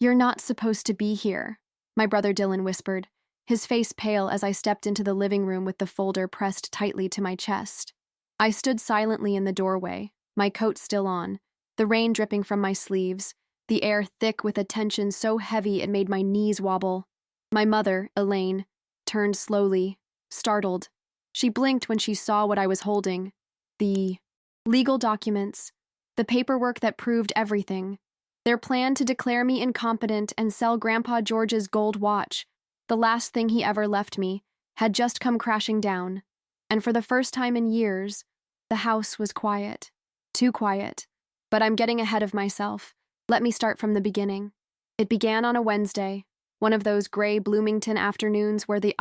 "You're not supposed to be here," my brother Dylan whispered, his face pale as I stepped into the living room with the folder pressed tightly to my chest. I stood silently in the doorway, my coat still on, the rain dripping from my sleeves, the air thick with a tension so heavy it made my knees wobble. My mother, Elaine, turned slowly, startled. She blinked when she saw what I was holding. The legal documents, the paperwork that proved everything. Their plan to declare me incompetent and sell Grandpa George's gold watch, the last thing he ever left me, had just come crashing down. And for the first time in years, the house was quiet. Too quiet. But I'm getting ahead of myself. Let me start from the beginning. It began on a Wednesday, one of those gray Bloomington afternoons where the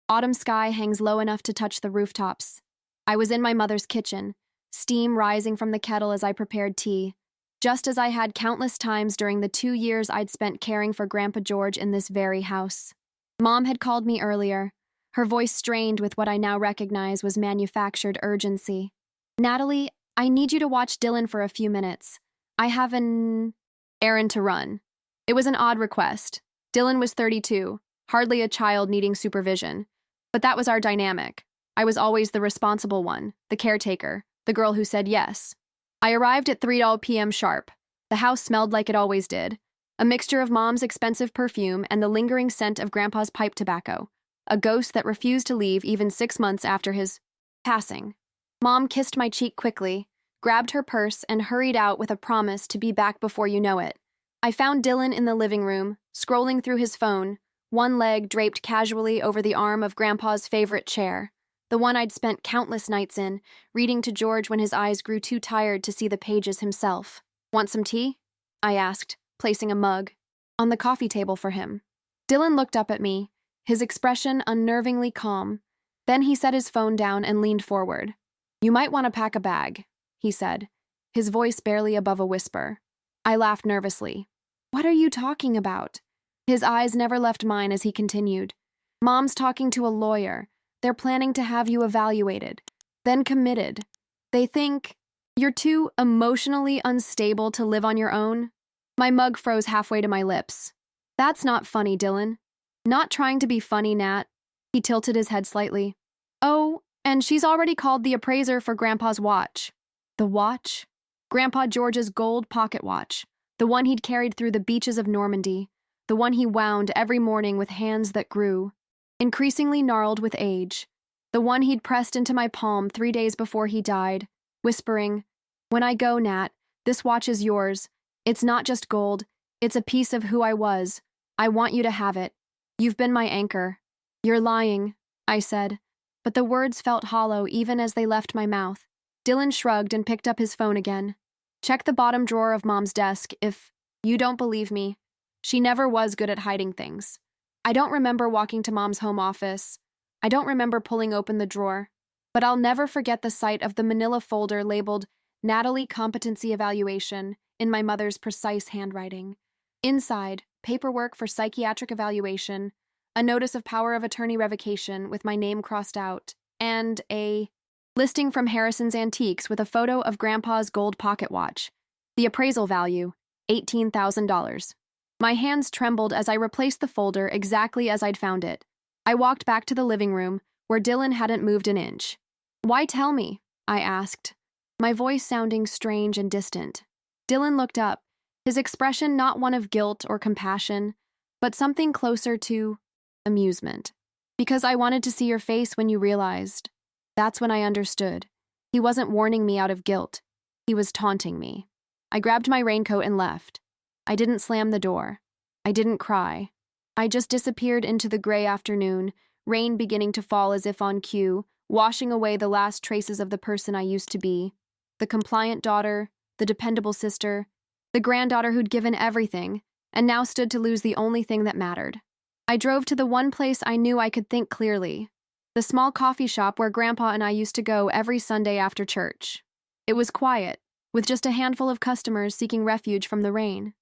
autumn sky hangs low enough to touch the rooftops. I was in my mother's kitchen, steam rising from the kettle as I prepared tea, just as I had countless times during the 2 years I'd spent caring for Grandpa George in this very house. Mom had called me earlier, her voice strained with what I now recognize was manufactured urgency. "Natalie, I need you to watch Dylan for a few minutes. I have an errand to run." It was an odd request. Dylan was 32, hardly a child needing supervision. But that was our dynamic. I was always the responsible one, the caretaker, the girl who said yes. I arrived at 3 p.m. sharp. The house smelled like it always did, a mixture of Mom's expensive perfume and the lingering scent of Grandpa's pipe tobacco, a ghost that refused to leave even 6 months after his passing. Mom kissed my cheek quickly, grabbed her purse, and hurried out with a promise to be back before you know it. I found Dylan in the living room, scrolling through his phone, one leg draped casually over the arm of Grandpa's favorite chair, the one I'd spent countless nights in, reading to George when his eyes grew too tired to see the pages himself. "Want some tea?" I asked, placing a mug on the coffee table for him. Dylan looked up at me, his expression unnervingly calm. Then he set his phone down and leaned forward. "You might want to pack a bag," he said, his voice barely above a whisper. I laughed nervously. "What are you talking about?" His eyes never left mine as he continued. "Mom's talking to a lawyer. They're planning to have you evaluated, then committed. They think you're too emotionally unstable to live on your own." My mug froze halfway to my lips. "That's not funny, Dylan." "Not trying to be funny, Nat." He tilted his head slightly. "Oh, and she's already called the appraiser for Grandpa's watch." The watch? Grandpa George's gold pocket watch, the one he'd carried through the beaches of Normandy, the one he wound every morning with hands that grew, increasingly gnarled with age, the one he'd pressed into my palm 3 days before he died, whispering, "When I go, Nat, this watch is yours. It's not just gold, it's a piece of who I was. I want you to have it. You've been my anchor." "You're lying," I said, but the words felt hollow even as they left my mouth. Dylan shrugged and picked up his phone again. "Check the bottom drawer of Mom's desk if you don't believe me. She never was good at hiding things. I don't remember walking to Mom's home office. I don't remember pulling open the drawer. But I'll never forget the sight of the manila folder labeled Natalie Competency Evaluation in my mother's precise handwriting. Inside, paperwork for psychiatric evaluation, a notice of power of attorney revocation with my name crossed out, and a listing from Harrison's Antiques with a photo of Grandpa's gold pocket watch. The appraisal value, $18,000. My hands trembled as I replaced the folder exactly as I'd found it. I walked back to the living room, where Dylan hadn't moved an inch. "Why tell me?" I asked, my voice sounding strange and distant. Dylan looked up, his expression not one of guilt or compassion, but something closer to amusement. "Because I wanted to see your face when you realized." That's when I understood. He wasn't warning me out of guilt. He was taunting me. I grabbed my raincoat and left. I didn't slam the door. I didn't cry. I just disappeared into the gray afternoon, rain beginning to fall as if on cue, washing away the last traces of the person I used to be. The compliant daughter, the dependable sister, the granddaughter who'd given everything, and now stood to lose the only thing that mattered. I drove to the one place I knew I could think clearly. The small coffee shop where Grandpa and I used to go every Sunday after church. It was quiet, with just a handful of customers seeking refuge from the rain.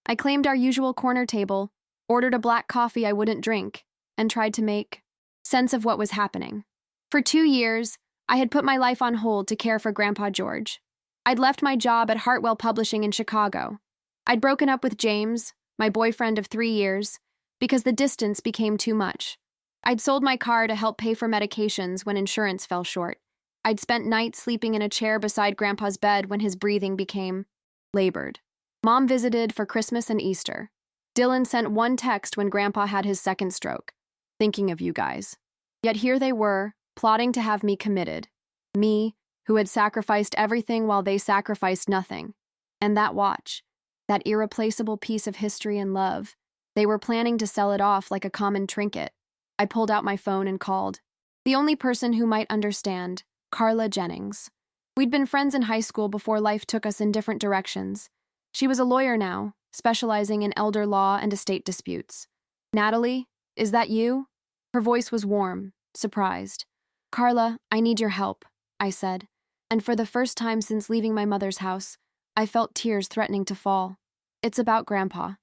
I claimed our usual corner table, ordered a black coffee I wouldn't drink, and tried to make sense of what was happening. For 2 years, I had put my life on hold to care for Grandpa George. I'd left my job at Hartwell Publishing in Chicago. I'd broken up with James, my boyfriend of 3 years, because the distance became too much. I'd sold my car to help pay for medications when insurance fell short. I'd spent nights sleeping in a chair beside Grandpa's bed when his breathing became labored. Mom visited for Christmas and Easter. Dylan sent one text when Grandpa had his second stroke. Thinking of you guys. Yet here they were, plotting to have me committed. Me, who had sacrificed everything while they sacrificed nothing. And that watch, that irreplaceable piece of history and love, they were planning to sell it off like a common trinket. I pulled out my phone and called. The only person who might understand, Carla Jennings. We'd been friends in high school before life took us in different directions. She was a lawyer now, specializing in elder law and estate disputes. Natalie, is that you? Her voice was warm, surprised. Carla, I need your help, I said, and for the first time since leaving my mother's house, I felt tears threatening to fall. It's about Grandpa.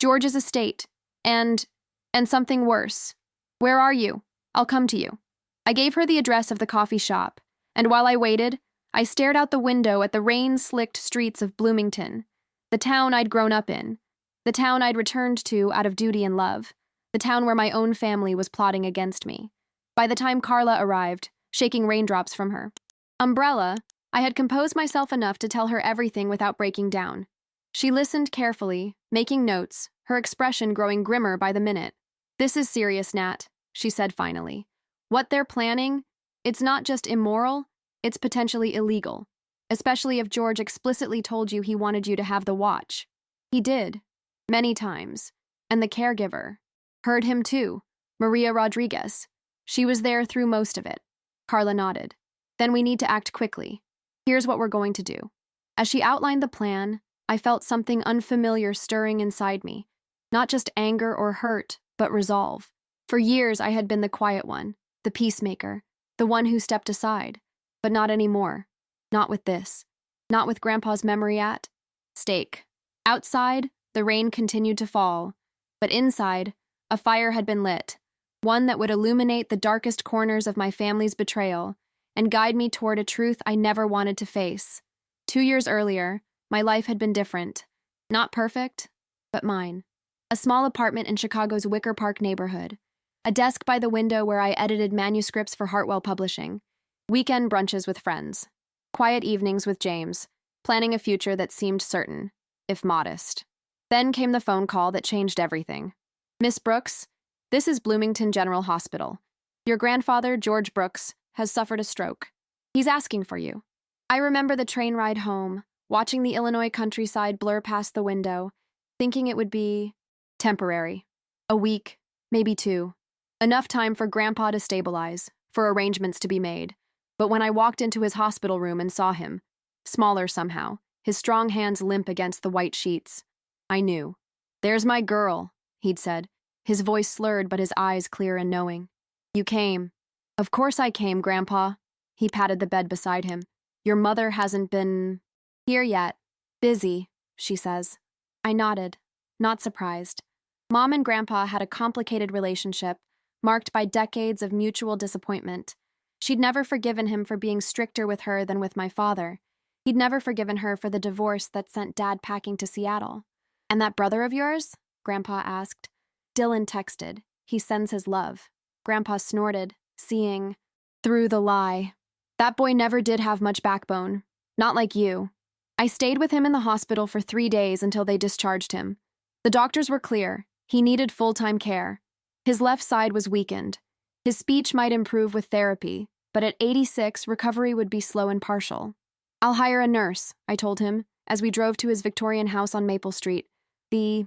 George's estate, and something worse. Where are you? I'll come to you. I gave her the address of the coffee shop, and while I waited, I stared out the window at the rain-slicked streets of Bloomington, the town I'd grown up in, the town I'd returned to out of duty and love, the town where my own family was plotting against me. By the time Carla arrived, shaking raindrops from her umbrella, I had composed myself enough to tell her everything without breaking down. She listened carefully, making notes, her expression growing grimmer by the minute. This is serious, Nat, she said finally. What they're planning, it's not just immoral, it's potentially illegal, especially if George explicitly told you he wanted you to have the watch. He did, many times, and the caregiver heard him too, Maria Rodriguez. She was there through most of it. Carla nodded. Then we need to act quickly. Here's what we're going to do. As she outlined the plan, I felt something unfamiliar stirring inside me. Not just anger or hurt, but resolve. For years, I had been the quiet one, the peacemaker, the one who stepped aside. But not anymore. Not with this. Not with Grandpa's memory at stake. Outside, the rain continued to fall. But inside, a fire had been lit. One that would illuminate the darkest corners of my family's betrayal and guide me toward a truth I never wanted to face. 2 years earlier, my life had been different. Not perfect, but mine. A small apartment in Chicago's Wicker Park neighborhood. A desk by the window where I edited manuscripts for Hartwell Publishing. Weekend brunches with friends. Quiet evenings with James, planning a future that seemed certain, if modest. Then came the phone call that changed everything. Miss Brooks, this is Bloomington General Hospital. Your grandfather, George Brooks, has suffered a stroke. He's asking for you. I remember the train ride home, watching the Illinois countryside blur past the window, thinking it would be temporary. A week, maybe 2. Enough time for Grandpa to stabilize, for arrangements to be made. But when I walked into his hospital room and saw him, smaller somehow, his strong hands limp against the white sheets, I knew. There's my girl, he'd said, his voice slurred but his eyes clear and knowing. You came. Of course I came, Grandpa. He patted the bed beside him. Your mother hasn't been here yet. Busy, she says. I nodded, not surprised. Mom and Grandpa had a complicated relationship, marked by decades of mutual disappointment. She'd never forgiven him for being stricter with her than with my father. He'd never forgiven her for the divorce that sent Dad packing to Seattle. And that brother of yours? Grandpa asked. Dylan texted. He sends his love. Grandpa snorted, seeing through the lie. That boy never did have much backbone. Not like you. I stayed with him in the hospital for 3 days until they discharged him. The doctors were clear. He needed full-time care. His left side was weakened. His speech might improve with therapy, but at 86, recovery would be slow and partial. I'll hire a nurse, I told him, as we drove to his Victorian house on Maple Street, the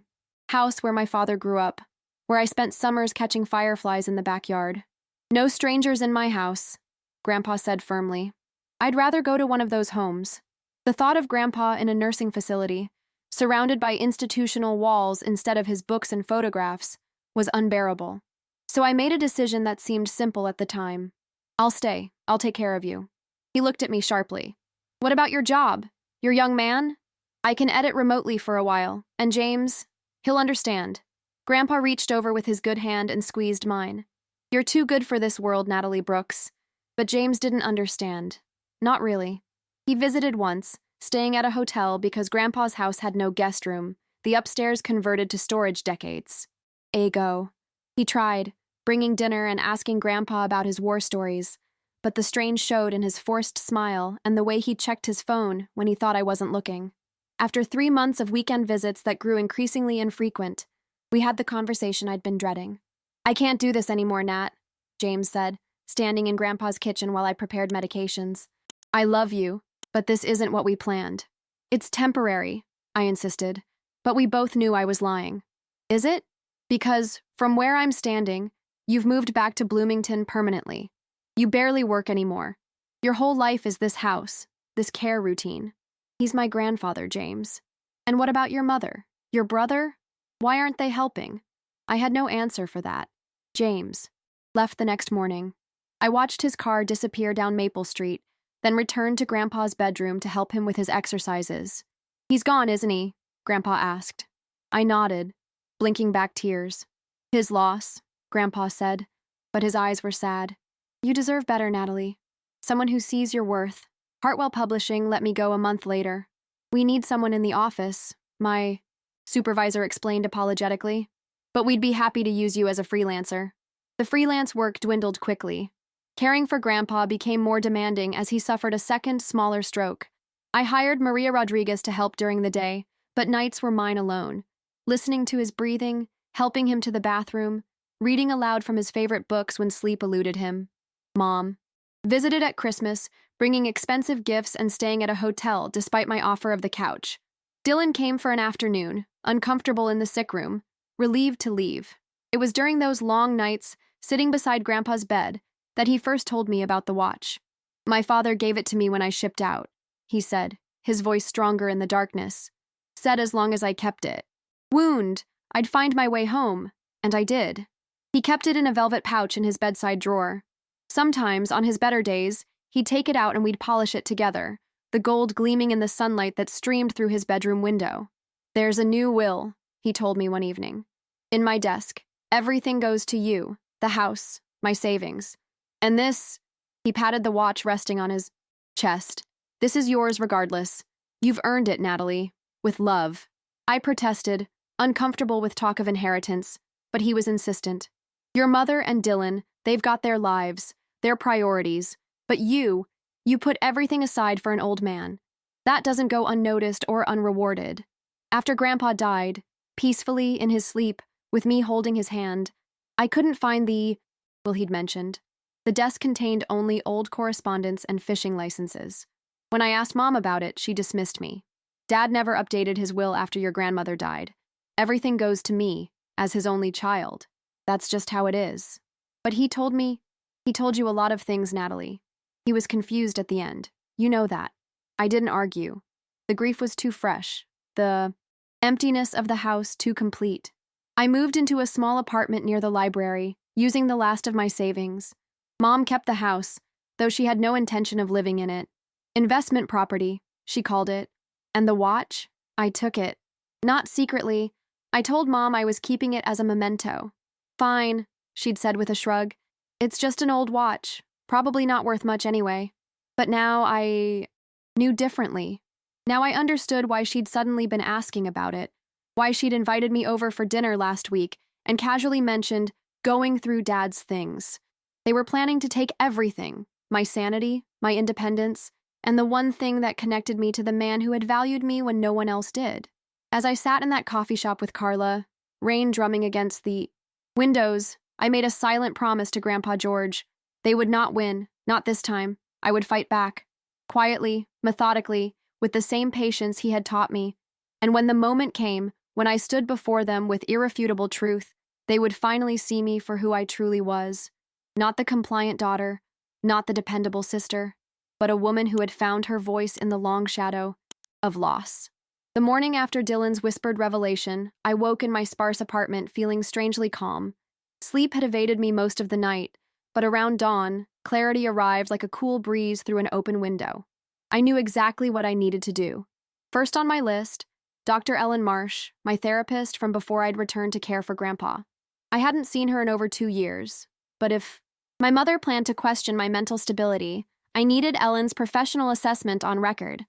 house where my father grew up, where I spent summers catching fireflies in the backyard. No strangers in my house, Grandpa said firmly. I'd rather go to one of those homes. The thought of Grandpa in a nursing facility, surrounded by institutional walls instead of his books and photographs, was unbearable. So I made a decision that seemed simple at the time. I'll stay. I'll take care of you. He looked at me sharply. What about your job? Your young man? I can edit remotely for a while, and James, he'll understand. Grandpa reached over with his good hand and squeezed mine. You're too good for this world, Natalie Brooks. But James didn't understand. Not really. He visited once, staying at a hotel because Grandpa's house had no guest room, the upstairs converted to storage decades. Ego. He tried, bringing dinner and asking Grandpa about his war stories, but the strain showed in his forced smile and the way he checked his phone when he thought I wasn't looking. After 3 months of weekend visits that grew increasingly infrequent, we had the conversation I'd been dreading. "I can't do this anymore, Nat," James said, standing in Grandpa's kitchen while I prepared medications. "I love you, but this isn't what we planned." "It's temporary," I insisted, but we both knew I was lying. "Is it? Because, from where I'm standing, you've moved back to Bloomington permanently. You barely work anymore. Your whole life is this house, this care routine." "He's my grandfather, James." "And what about your mother? Your brother? Why aren't they helping?" I had no answer for that. James left the next morning. I watched his car disappear down Maple Street, then returned to Grandpa's bedroom to help him with his exercises. "He's gone, isn't he?" Grandpa asked. I nodded, blinking back tears. "His loss," Grandpa said, but his eyes were sad. "You deserve better, Natalie. Someone who sees your worth. Hartwell Publishing let me go a month later. We need someone in the office," my supervisor explained apologetically. "But we'd be happy to use you as a freelancer." The freelance work dwindled quickly. Caring for Grandpa became more demanding as he suffered a second, smaller stroke. I hired Maria Rodriguez to help during the day, but nights were mine alone, listening to his breathing, helping him to the bathroom, reading aloud from his favorite books when sleep eluded him. Mom visited at Christmas, bringing expensive gifts and staying at a hotel despite my offer of the couch. Dylan came for an afternoon, uncomfortable in the sick room, relieved to leave. It was during those long nights, sitting beside Grandpa's bed, that he first told me about the watch. "My father gave it to me when I shipped out," he said, his voice stronger in the darkness. "Said as long as I kept it. Wound, I'd find my way home, and I did." He kept it in a velvet pouch in his bedside drawer. Sometimes, on his better days, he'd take it out and we'd polish it together, the gold gleaming in the sunlight that streamed through his bedroom window. "There's a new will," he told me one evening. "In my desk. Everything goes to you, the house, my savings. And this," he patted the watch resting on his chest, "this is yours regardless. You've earned it, Natalie. With love." I protested, uncomfortable with talk of inheritance, but he was insistent. "Your mother and Dylan, they've got their lives, their priorities, but you put everything aside for an old man. That doesn't go unnoticed or unrewarded." After Grandpa died, peacefully in his sleep, with me holding his hand, I couldn't find the will he'd mentioned. The desk contained only old correspondence and fishing licenses. When I asked Mom about it, she dismissed me. "Dad never updated his will after your grandmother died. Everything goes to me, as his only child. That's just how it is." But he told you a lot of things, Natalie. He was confused at the end. You know that. I didn't argue. The grief was too fresh. The emptiness of the house too complete. I moved into a small apartment near the library, using the last of my savings. Mom kept the house, though she had no intention of living in it. Investment property, she called it. And the watch? I took it. Not secretly. I told Mom I was keeping it as a memento. "Fine," she'd said with a shrug. "It's just an old watch, probably not worth much anyway." But now I knew differently. Now I understood why she'd suddenly been asking about it, why she'd invited me over for dinner last week and casually mentioned going through Dad's things. They were planning to take everything, my sanity, my independence, and the one thing that connected me to the man who had valued me when no one else did. As I sat in that coffee shop with Carla, rain drumming against the windows, I made a silent promise to Grandpa George. They would not win, not this time. I would fight back. Quietly, methodically, with the same patience he had taught me. And when the moment came, when I stood before them with irrefutable truth, they would finally see me for who I truly was. Not the compliant daughter, not the dependable sister, but a woman who had found her voice in the long shadow of loss. The morning after Dylan's whispered revelation, I woke in my sparse apartment feeling strangely calm. Sleep had evaded me most of the night, but around dawn, clarity arrived like a cool breeze through an open window. I knew exactly what I needed to do. First on my list, Dr. Ellen Marsh, my therapist from before I'd returned to care for Grandpa. I hadn't seen her in over 2 years, but if my mother planned to question my mental stability, I needed Ellen's professional assessment on record.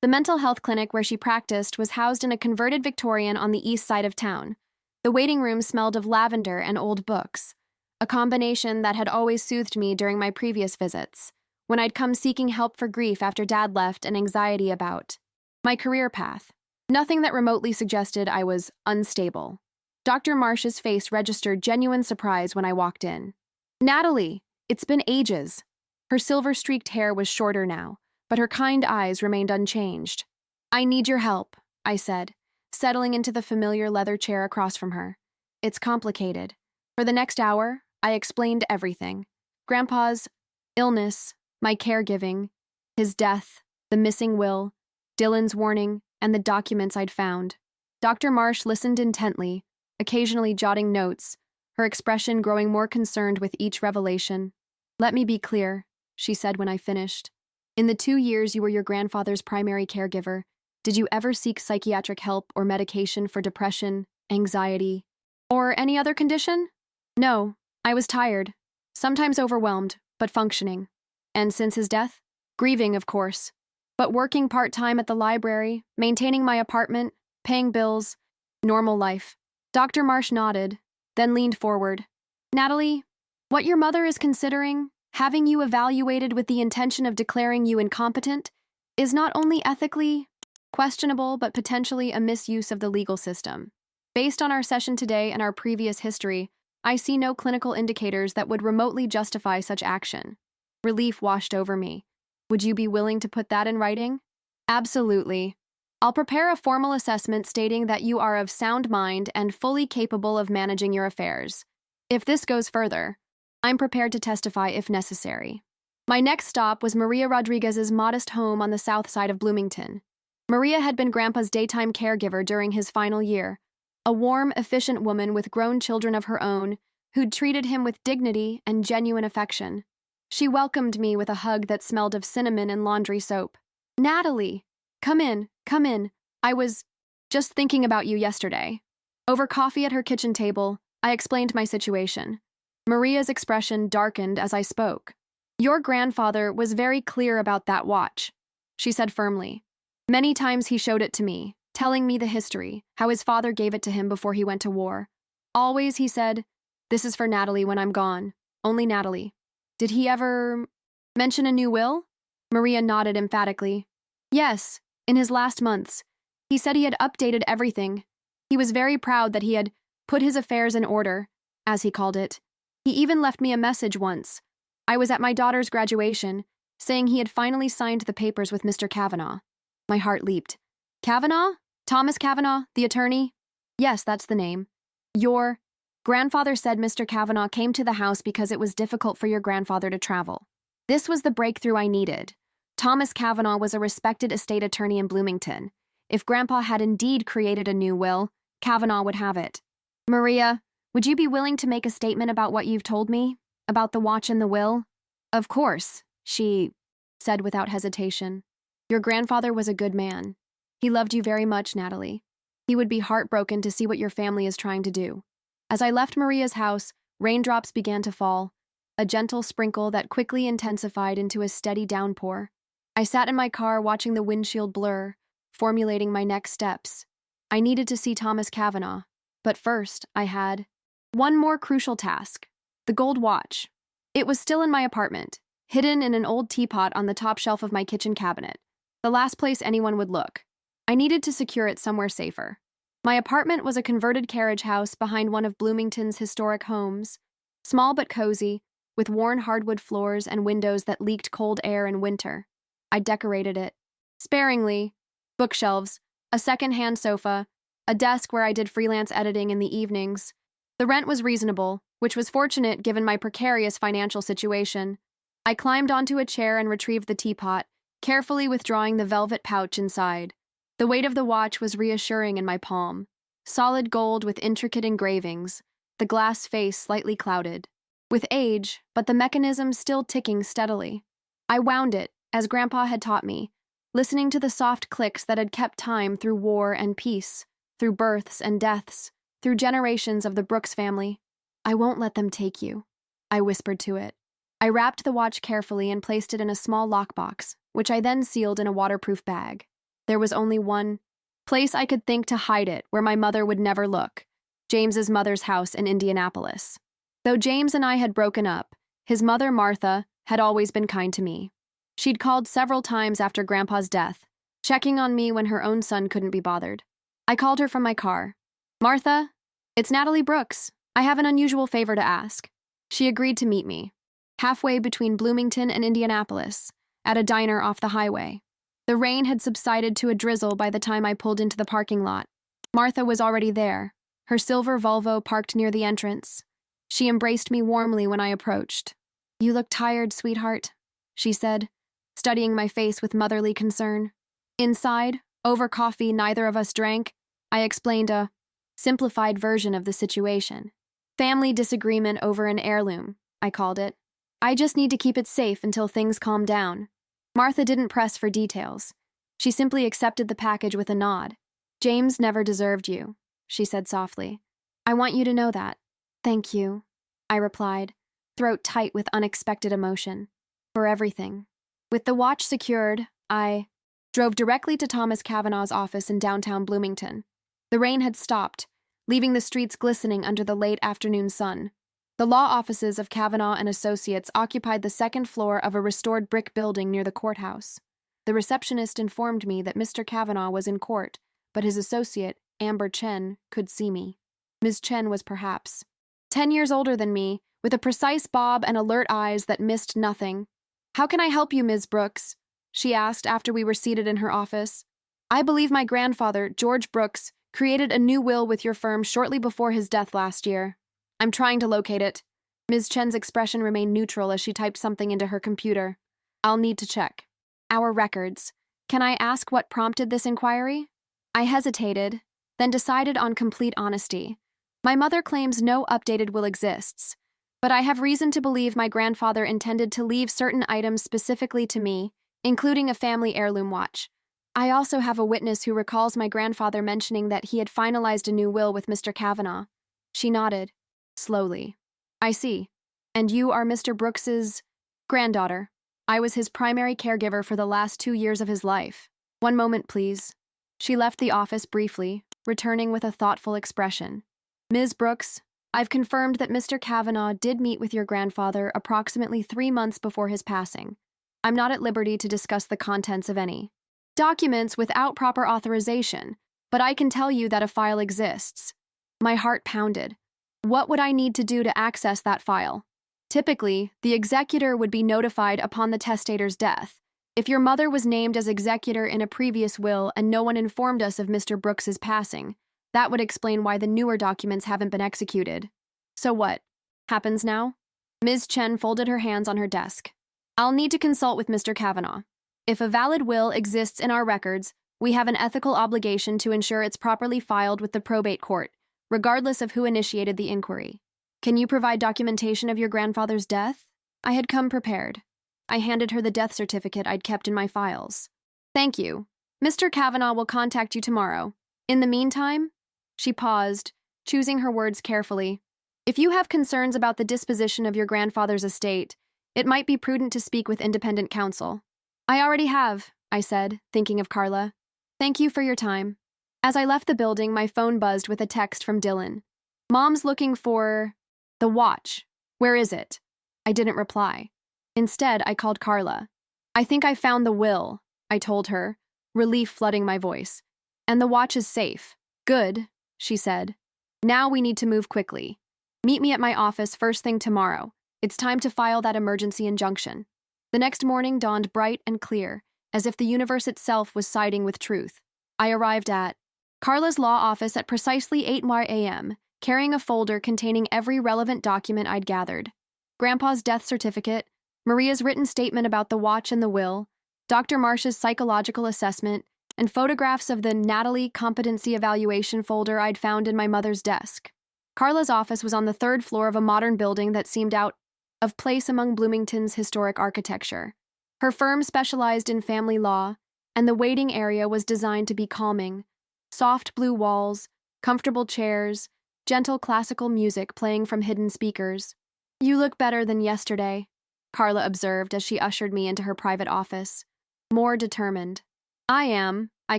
The mental health clinic where she practiced was housed in a converted Victorian on the east side of town. The waiting room smelled of lavender and old books, a combination that had always soothed me during my previous visits, when I'd come seeking help for grief after Dad left and anxiety about my career path. Nothing that remotely suggested I was unstable. Dr. Marsh's face registered genuine surprise when I walked in. "Natalie, it's been ages." Her silver-streaked hair was shorter now, but her kind eyes remained unchanged. "I need your help," I said, settling into the familiar leather chair across from her. "It's complicated." For the next hour, I explained everything. Grandpa's illness, my caregiving, his death, the missing will, Dylan's warning, and the documents I'd found. Dr. Marsh listened intently, occasionally jotting notes, her expression growing more concerned with each revelation. "Let me be clear," she said when I finished. "In the 2 years you were your grandfather's primary caregiver, did you ever seek psychiatric help or medication for depression, anxiety, or any other condition?" "No, I was tired, sometimes overwhelmed, but functioning. And since his death? Grieving, of course, but working part-time at the library, maintaining my apartment, paying bills, normal life." Dr. Marsh nodded, then leaned forward. "Natalie, what your mother is considering, having you evaluated with the intention of declaring you incompetent, is not only ethically questionable but potentially a misuse of the legal system. Based on our session today and our previous history, I see no clinical indicators that would remotely justify such action." Relief washed over me. "Would you be willing to put that in writing?" "Absolutely. I'll prepare a formal assessment stating that you are of sound mind and fully capable of managing your affairs. If this goes further, I'm prepared to testify if necessary." My next stop was Maria Rodriguez's modest home on the south side of Bloomington. Maria had been Grandpa's daytime caregiver during his final year, a warm, efficient woman with grown children of her own who'd treated him with dignity and genuine affection. She welcomed me with a hug that smelled of cinnamon and laundry soap. "Natalie, come in, come in. I was just thinking about you yesterday." Over coffee at her kitchen table, I explained my situation. Maria's expression darkened as I spoke. "Your grandfather was very clear about that watch," she said firmly. "Many times he showed it to me, telling me the history, how his father gave it to him before he went to war. Always, he said, 'This is for Natalie when I'm gone. Only Natalie.' Did he ever mention a new will?" Maria nodded emphatically. "Yes, in his last months. He said he had updated everything. He was very proud that he had put his affairs in order, as he called it. He even left me a message once. I was at my daughter's graduation, saying he had finally signed the papers with Mr. Kavanaugh." My heart leaped. "Kavanaugh? Thomas Kavanaugh, the attorney?" "Yes, that's the name. Your grandfather said Mr. Kavanaugh came to the house because it was difficult for your grandfather to travel. This was the breakthrough I needed. Thomas Kavanaugh was a respected estate attorney in Bloomington. If Grandpa had indeed created a new will, Kavanaugh would have it." "Maria, would you be willing to make a statement about what you've told me? About the watch and the will?" "Of course," she said without hesitation. "Your grandfather was a good man. He loved you very much, Natalie. He would be heartbroken to see what your family is trying to do." As I left Maria's house, raindrops began to fall, a gentle sprinkle that quickly intensified into a steady downpour. I sat in my car watching the windshield blur, formulating my next steps. I needed to see Thomas Kavanaugh, but first I had one more crucial task: the gold watch. It was still in my apartment, hidden in an old teapot on the top shelf of my kitchen cabinet, the last place anyone would look. I needed to secure it somewhere safer. My apartment was a converted carriage house behind one of Bloomington's historic homes, small but cozy, with worn hardwood floors and windows that leaked cold air in winter. I decorated it sparingly: bookshelves, a second-hand sofa, a desk where I did freelance editing in the evenings. The rent was reasonable, which was fortunate given my precarious financial situation. I climbed onto a chair and retrieved the teapot, carefully withdrawing the velvet pouch inside. The weight of the watch was reassuring in my palm. Solid gold with intricate engravings, the glass face slightly clouded. With age, but the mechanism still ticking steadily. I wound it, as Grandpa had taught me, listening to the soft clicks that had kept time through war and peace, through births and deaths, through generations of the Brooks family. "I won't let them take you," I whispered to it. I wrapped the watch carefully and placed it in a small lockbox, which I then sealed in a waterproof bag. There was only one place I could think to hide it where my mother would never look: James's mother's house in Indianapolis. Though James and I had broken up, his mother, Martha, had always been kind to me. She'd called several times after Grandpa's death, checking on me when her own son couldn't be bothered. I called her from my car. "Martha, it's Natalie Brooks. I have an unusual favor to ask." She agreed to meet me, halfway between Bloomington and Indianapolis, at a diner off the highway. The rain had subsided to a drizzle by the time I pulled into the parking lot. Martha was already there, her silver Volvo parked near the entrance. She embraced me warmly when I approached. "You look tired, sweetheart," she said, studying my face with motherly concern. Inside, over coffee neither of us drank, I explained a simplified version of the situation. Family disagreement over an heirloom, I called it. I just need to keep it safe until things calm down. Martha didn't press for details. She simply accepted the package with a nod. "James never deserved you," she said softly. "I want you to know that." "Thank you," I replied, throat tight with unexpected emotion. "For everything." With the watch secured, I drove directly to Thomas Kavanaugh's office in downtown Bloomington. The rain had stopped, leaving the streets glistening under the late afternoon sun. The law offices of Kavanaugh and Associates occupied the second floor of a restored brick building near the courthouse. The receptionist informed me that Mr. Kavanaugh was in court, but his associate, Amber Chen, could see me. Ms. Chen was perhaps 10 years older than me, with a precise bob and alert eyes that missed nothing. "How can I help you, Ms. Brooks?" she asked after we were seated in her office. "I believe my grandfather, George Brooks, created a new will with your firm shortly before his death last year. I'm trying to locate it." Ms. Chen's expression remained neutral as she typed something into her computer. "I'll need to check our records. Can I ask what prompted this inquiry?" I hesitated, then decided on complete honesty. My mother claims no updated will exists, but I have reason to believe my grandfather intended to leave certain items specifically to me, including a family heirloom watch. I also have a witness who recalls my grandfather mentioning that he had finalized a new will with Mr. Kavanaugh. She nodded, slowly. "I see. And you are Mr. Brooks's granddaughter. I was his primary caregiver for the last 2 years of his life. One moment, please." She left the office briefly, returning with a thoughtful expression. "Ms. Brooks, I've confirmed that Mr. Kavanaugh did meet with your grandfather approximately 3 months before his passing. I'm not at liberty to discuss the contents of any documents without proper authorization, but I can tell you that a file exists." My heart pounded. What would I need to do to access that file? Typically, the executor would be notified upon the testator's death. If your mother was named as executor in a previous will and no one informed us of Mr. Brooks's passing, that would explain why the newer documents haven't been executed. So what happens now? Ms. Chen folded her hands on her desk. "I'll need to consult with Mr. Kavanaugh. If a valid will exists in our records, we have an ethical obligation to ensure it's properly filed with the probate court, regardless of who initiated the inquiry. Can you provide documentation of your grandfather's death?" I had come prepared. I handed her the death certificate I'd kept in my files. "Thank you. Mr. Kavanaugh will contact you tomorrow. In the meantime," she paused, choosing her words carefully, "if you have concerns about the disposition of your grandfather's estate, it might be prudent to speak with independent counsel." "I already have," I said, thinking of Carla. "Thank you for your time." As I left the building, my phone buzzed with a text from Dylan. "Mom's looking for the watch. Where is it?" I didn't reply. Instead, I called Carla. "I think I found the will," I told her, relief flooding my voice. "And the watch is safe." "Good," she said. "Now we need to move quickly. Meet me at my office first thing tomorrow. It's time to file that emergency injunction." The next morning dawned bright and clear, as if the universe itself was siding with truth. I arrived at Carla's law office at precisely 8 a.m., carrying a folder containing every relevant document I'd gathered. Grandpa's death certificate, Maria's written statement about the watch and the will, Dr. Marsh's psychological assessment, and photographs of the Natalie competency evaluation folder I'd found in my mother's desk. Carla's office was on the 3rd floor of a modern building that seemed out of place among Bloomington's historic architecture. Her firm specialized in family law, and the waiting area was designed to be calming. Soft blue walls, comfortable chairs, gentle classical music playing from hidden speakers. "You look better than yesterday," Carla observed as she ushered me into her private office. "More determined." "I am," I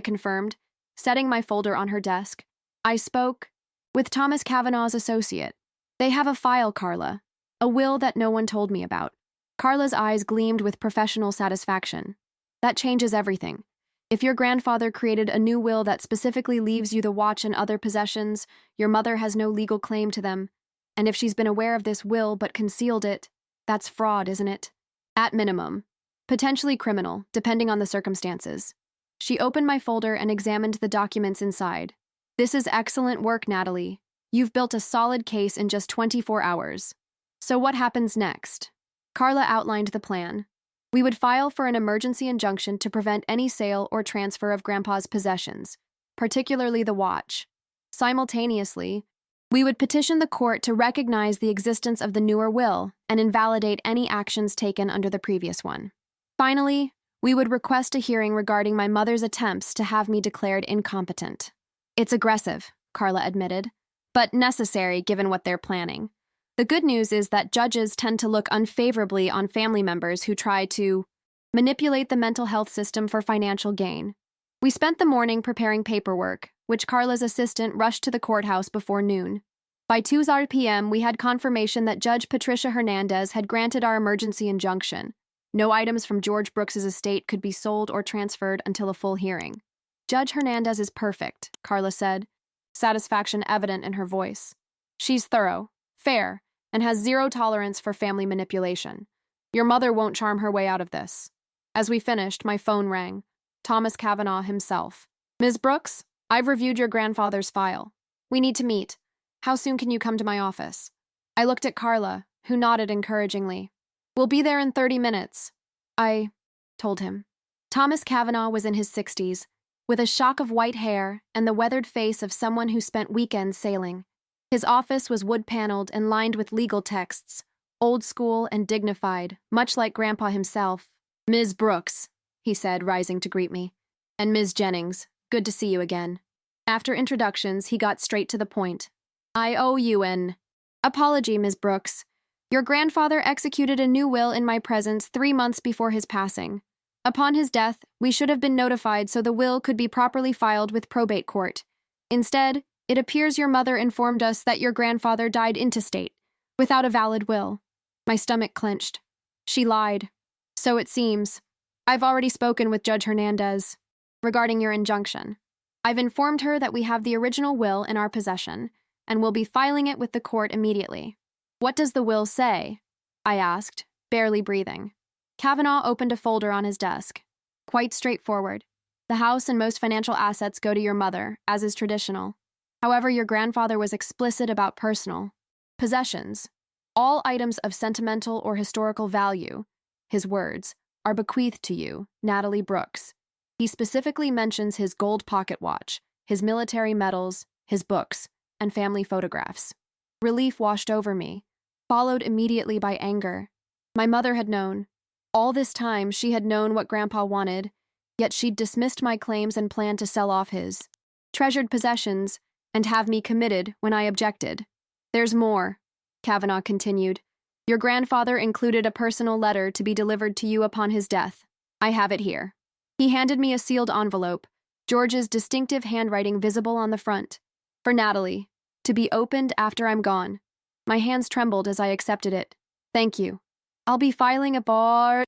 confirmed, setting my folder on her desk. I spoke with Thomas Kavanaugh's associate. They have a file, Carla. A will that no one told me about. Carla's eyes gleamed with professional satisfaction. That changes everything. If your grandfather created a new will that specifically leaves you the watch and other possessions, your mother has no legal claim to them. And if she's been aware of this will but concealed it, that's fraud, isn't it? At minimum. Potentially criminal, depending on the circumstances. She opened my folder and examined the documents inside. This is excellent work, Natalie. You've built a solid case in just 24 hours. So what happens next? Carla outlined the plan. We would file for an emergency injunction to prevent any sale or transfer of Grandpa's possessions, particularly the watch. Simultaneously, we would petition the court to recognize the existence of the newer will and invalidate any actions taken under the previous one. Finally, we would request a hearing regarding my mother's attempts to have me declared incompetent. It's aggressive, Carla admitted, but necessary given what they're planning. The good news is that judges tend to look unfavorably on family members who try to manipulate the mental health system for financial gain. We spent the morning preparing paperwork, which Carla's assistant rushed to the courthouse before noon. By 2:00 p.m., we had confirmation that Judge Patricia Hernandez had granted our emergency injunction. No items from George Brooks's estate could be sold or transferred until a full hearing. Judge Hernandez is perfect, Carla said, satisfaction evident in her voice. She's thorough, fair, and has zero tolerance for family manipulation. Your mother won't charm her way out of this. As we finished, my phone rang. Thomas Kavanaugh himself. Ms. Brooks, I've reviewed your grandfather's file. We need to meet. How soon can you come to my office? I looked at Carla, who nodded encouragingly. We'll be there in 30 minutes. I told him. Thomas Kavanaugh was in his 60s, with a shock of white hair and the weathered face of someone who spent weekends sailing. His office was wood-paneled and lined with legal texts, old school and dignified, much like Grandpa himself. Ms. Brooks, he said, rising to greet me. And Ms. Jennings, good to see you again. After introductions, he got straight to the point. I owe you an apology, Ms. Brooks. Your grandfather executed a new will in my presence 3 months before his passing. Upon his death, we should have been notified so the will could be properly filed with probate court. Instead, it appears your mother informed us that your grandfather died intestate, without a valid will. My stomach clenched. She lied. So it seems. I've already spoken with Judge Hernandez regarding your injunction. I've informed her that we have the original will in our possession, and will be filing it with the court immediately. What does the will say? I asked, barely breathing. Kavanaugh opened a folder on his desk. Quite straightforward. The house and most financial assets go to your mother, as is traditional. However, your grandfather was explicit about personal possessions. All items of sentimental or historical value, his words, are bequeathed to you, Natalie Brooks. He specifically mentions his gold pocket watch, his military medals, his books, and family photographs. Relief washed over me, followed immediately by anger. My mother had known. All this time, she had known what Grandpa wanted, yet she'd dismissed my claims and planned to sell off his treasured possessions and have me committed when I objected. There's more, Kavanaugh continued. Your grandfather included a personal letter to be delivered to you upon his death. I have it here. He handed me a sealed envelope, George's distinctive handwriting visible on the front. For Natalie, to be opened after I'm gone. My hands trembled as I accepted it. Thank you. I'll be filing a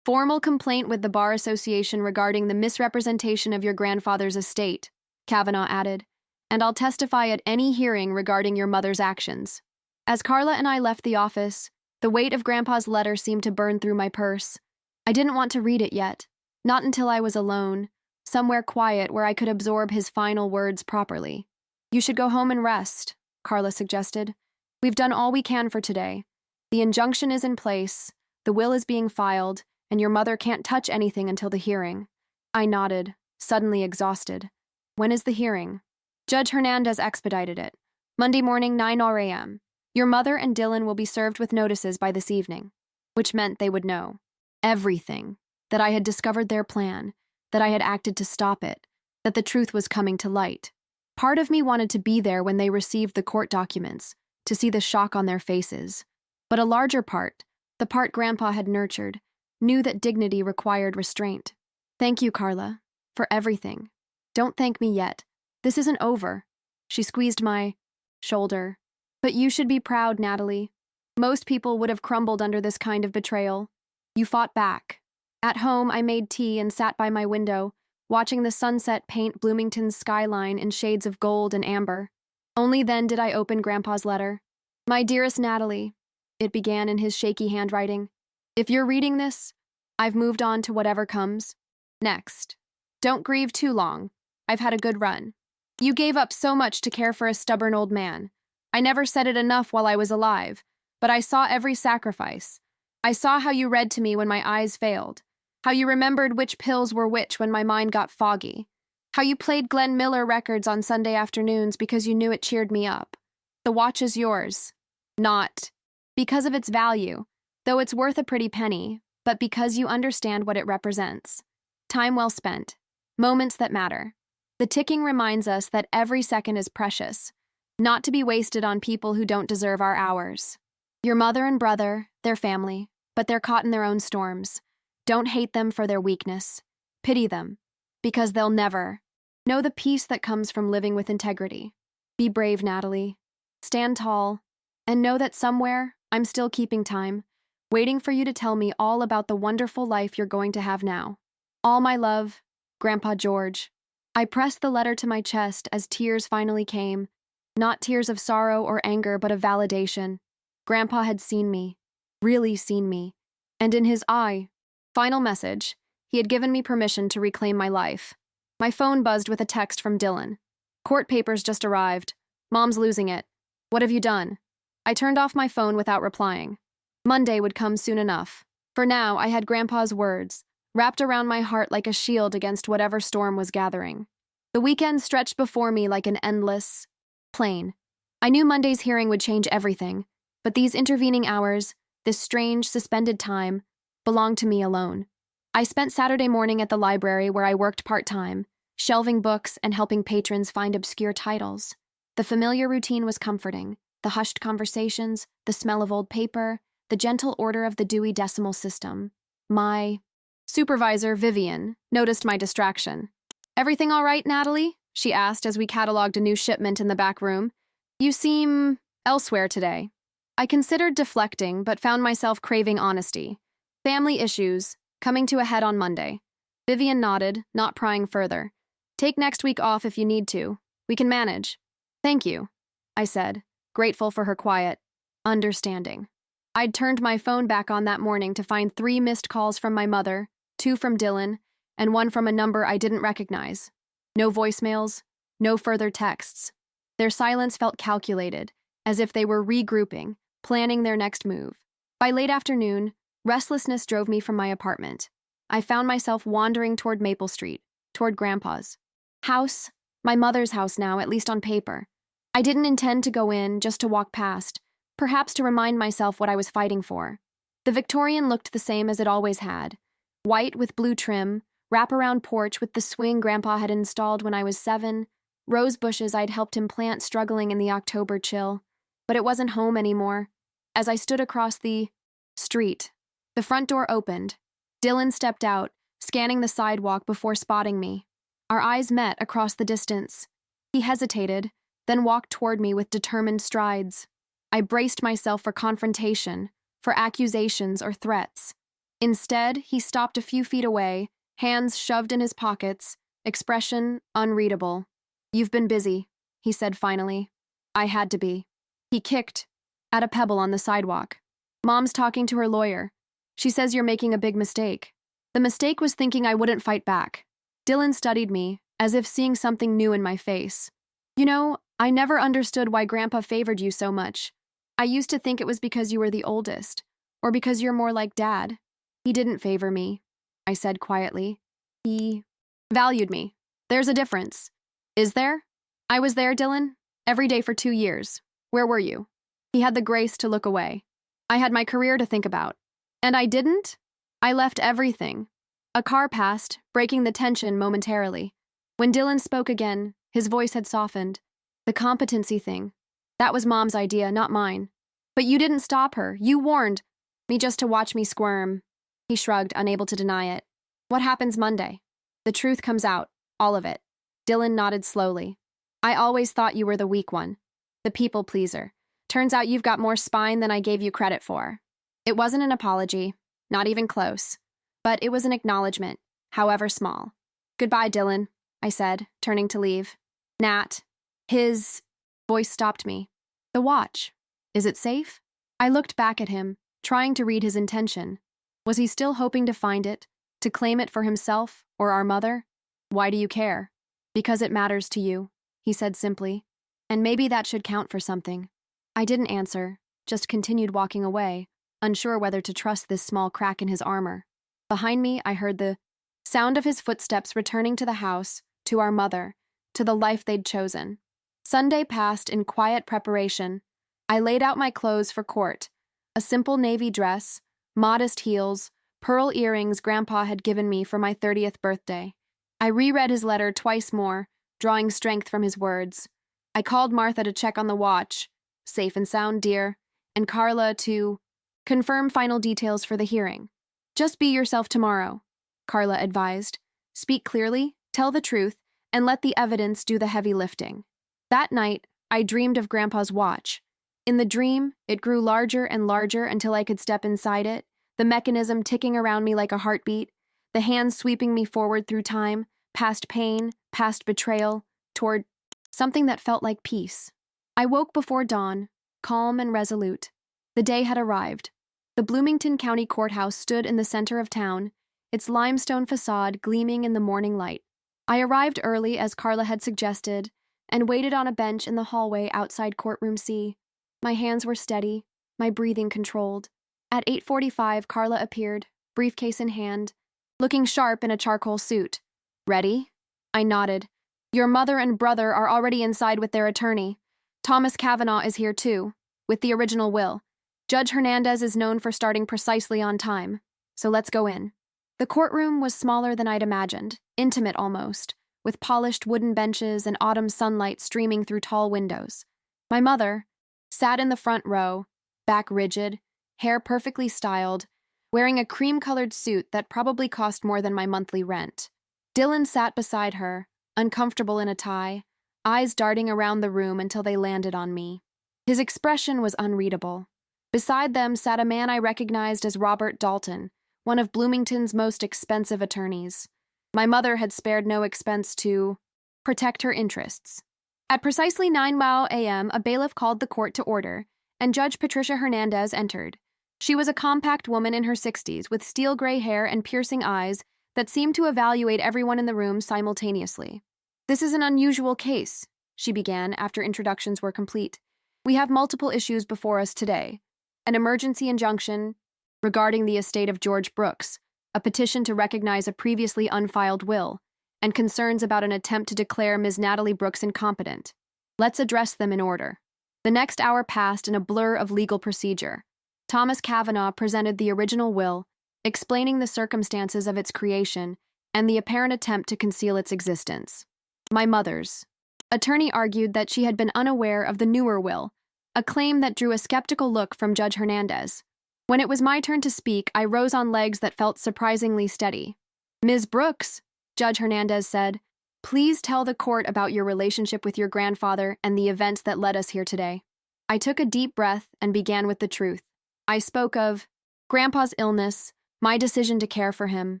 formal complaint with the Bar Association regarding the misrepresentation of your grandfather's estate, Kavanaugh added, and I'll testify at any hearing regarding your mother's actions. As Carla and I left the office, the weight of Grandpa's letter seemed to burn through my purse. I didn't want to read it yet, not until I was alone, somewhere quiet where I could absorb his final words properly. You should go home and rest, Carla suggested. We've done all we can for today. The injunction is in place, the will is being filed, and your mother can't touch anything until the hearing. I nodded, suddenly exhausted. When is the hearing? Judge Hernandez expedited it. Monday morning, 9 a.m. Your mother and Dylan will be served with notices by this evening, which meant they would know everything, that I had discovered their plan, that I had acted to stop it, that the truth was coming to light. Part of me wanted to be there when they received the court documents, to see the shock on their faces. But a larger part, the part Grandpa had nurtured, knew that dignity required restraint. Thank you, Carla, for everything. Don't thank me yet. This isn't over. She squeezed my shoulder. But you should be proud, Natalie. Most people would have crumbled under this kind of betrayal. You fought back. At home, I made tea and sat by my window, watching the sunset paint Bloomington's skyline in shades of gold and amber. Only then did I open Grandpa's letter. My dearest Natalie, it began in his shaky handwriting. If you're reading this, I've moved on to whatever comes next. Don't grieve too long. I've had a good run. You gave up so much to care for a stubborn old man. I never said it enough while I was alive, but I saw every sacrifice. I saw how you read to me when my eyes failed, how you remembered which pills were which when my mind got foggy, how you played Glenn Miller records on Sunday afternoons because you knew it cheered me up. The watch is yours. Not because of its value, though it's worth a pretty penny, but because you understand what it represents. Time well spent. Moments that matter. The ticking reminds us that every second is precious, not to be wasted on people who don't deserve our hours. Your mother and brother, they're family, but they're caught in their own storms. Don't hate them for their weakness. Pity them, because they'll never know the peace that comes from living with integrity. Be brave, Natalie. Stand tall, and know that somewhere I'm still keeping time, waiting for you to tell me all about the wonderful life you're going to have now. All my love, Grandpa George. I pressed the letter to my chest as tears finally came, not tears of sorrow or anger, but of validation. Grandpa had seen me, really seen me, and in his final message, he had given me permission to reclaim my life. My phone buzzed with a text from Dylan. Court papers just arrived. Mom's losing it. What have you done? I turned off my phone without replying. Monday would come soon enough. For now, I had Grandpa's words, wrapped around my heart like a shield against whatever storm was gathering. The weekend stretched before me like an endless plane. I knew Monday's hearing would change everything, but these intervening hours, this strange, suspended time, belonged to me alone. I spent Saturday morning at the library where I worked part-time, shelving books and helping patrons find obscure titles. The familiar routine was comforting, the hushed conversations, the smell of old paper, the gentle order of the Dewey Decimal System. My supervisor, Vivian, noticed my distraction. Everything all right, Natalie? She asked as we cataloged a new shipment in the back room. You seem elsewhere today. I considered deflecting, but found myself craving honesty. Family issues, coming to a head on Monday. Vivian nodded, not prying further. Take next week off if you need to. We can manage. Thank you, I said, grateful for her quiet understanding. I'd turned my phone back on that morning to find 3 missed calls from my mother, 2 from Dylan, and 1 from a number I didn't recognize. No voicemails, no further texts. Their silence felt calculated, as if they were regrouping, planning their next move. By late afternoon, restlessness drove me from my apartment. I found myself wandering toward Maple Street, toward Grandpa's house, my mother's house now, at least on paper. I didn't intend to go in, just to walk past, perhaps to remind myself what I was fighting for. The Victorian looked the same as it always had. White with blue trim, wraparound porch with the swing Grandpa had installed when I was 7, rose bushes I'd helped him plant struggling in the October chill. But it wasn't home anymore. As I stood across the street, the front door opened. Dylan stepped out, scanning the sidewalk before spotting me. Our eyes met across the distance. He hesitated, then walked toward me with determined strides. I braced myself for confrontation, for accusations or threats. Instead, he stopped a few feet away, hands shoved in his pockets, expression unreadable. You've been busy, he said finally. I had to be. He kicked at a pebble on the sidewalk. Mom's talking to her lawyer. She says you're making a big mistake. The mistake was thinking I wouldn't fight back. Dylan studied me, as if seeing something new in my face. You know, I never understood why Grandpa favored you so much. I used to think it was because you were the oldest, or because you're more like Dad. He didn't favor me, I said quietly. He valued me. There's a difference. Is there? I was there, Dylan, every day for 2 years. Where were you? He had the grace to look away. I had my career to think about. And I didn't? I left everything. A car passed, breaking the tension momentarily. When Dylan spoke again, his voice had softened. The competency thing. That was Mom's idea, not mine. But you didn't stop her. You warned me just to watch me squirm. He shrugged, unable to deny it. What happens Monday? The truth comes out, all of it. Dylan nodded slowly. I always thought you were the weak one, the people pleaser. Turns out you've got more spine than I gave you credit for. It wasn't an apology, not even close, but it was an acknowledgement, however small. Goodbye, Dylan, I said, turning to leave. Nat. His voice stopped me. The watch. Is it safe? I looked back at him, trying to read his intention. Was he still hoping to find it, to claim it for himself or our mother? Why do you care? Because it matters to you, he said simply. And maybe that should count for something. I didn't answer, just continued walking away, unsure whether to trust this small crack in his armor. Behind me, I heard the sound of his footsteps returning to the house, to our mother, to the life they'd chosen. Sunday passed in quiet preparation. I laid out my clothes for court, a simple navy dress, modest heels, pearl earrings Grandpa had given me for my 30th birthday. I reread his letter twice more, drawing strength from his words. I called Martha to check on the watch, safe and sound, dear, and Carla to confirm final details for the hearing. Just be yourself tomorrow, Carla advised. Speak clearly, tell the truth, and let the evidence do the heavy lifting. That night, I dreamed of Grandpa's watch. In the dream, it grew larger and larger until I could step inside it, the mechanism ticking around me like a heartbeat, the hands sweeping me forward through time, past pain, past betrayal, toward something that felt like peace. I woke before dawn, calm and resolute. The day had arrived. The Bloomington County Courthouse stood in the center of town, its limestone facade gleaming in the morning light. I arrived early, as Carla had suggested, and waited on a bench in the hallway outside courtroom C. My hands were steady, my breathing controlled. At 8:45, Carla appeared, briefcase in hand, looking sharp in a charcoal suit. Ready? I nodded. Your mother and brother are already inside with their attorney. Thomas Kavanaugh is here too, with the original will. Judge Hernandez is known for starting precisely on time, so let's go in. The courtroom was smaller than I'd imagined, intimate almost, with polished wooden benches and autumn sunlight streaming through tall windows. My mother sat in the front row, back rigid, hair perfectly styled, wearing a cream-colored suit that probably cost more than my monthly rent. Dylan sat beside her, uncomfortable in a tie, eyes darting around the room until they landed on me. His expression was unreadable. Beside them sat a man I recognized as Robert Dalton, one of Bloomington's most expensive attorneys. My mother had spared no expense to protect her interests. At precisely 9 a.m., a bailiff called the court to order, and Judge Patricia Hernandez entered. She was a compact woman in her 60s, with steel-gray hair and piercing eyes that seemed to evaluate everyone in the room simultaneously. This is an unusual case, she began after introductions were complete. We have multiple issues before us today. An emergency injunction regarding the estate of George Brooks, a petition to recognize a previously unfiled will, and concerns about an attempt to declare Ms. Natalie Brooks incompetent. Let's address them in order. The next hour passed in a blur of legal procedure. Thomas Kavanaugh presented the original will, explaining the circumstances of its creation and the apparent attempt to conceal its existence. My mother's attorney argued that she had been unaware of the newer will, a claim that drew a skeptical look from Judge Hernandez. When it was my turn to speak, I rose on legs that felt surprisingly steady. Ms. Brooks, Judge Hernandez said, please tell the court about your relationship with your grandfather and the events that led us here today. I took a deep breath and began with the truth. I spoke of Grandpa's illness, my decision to care for him,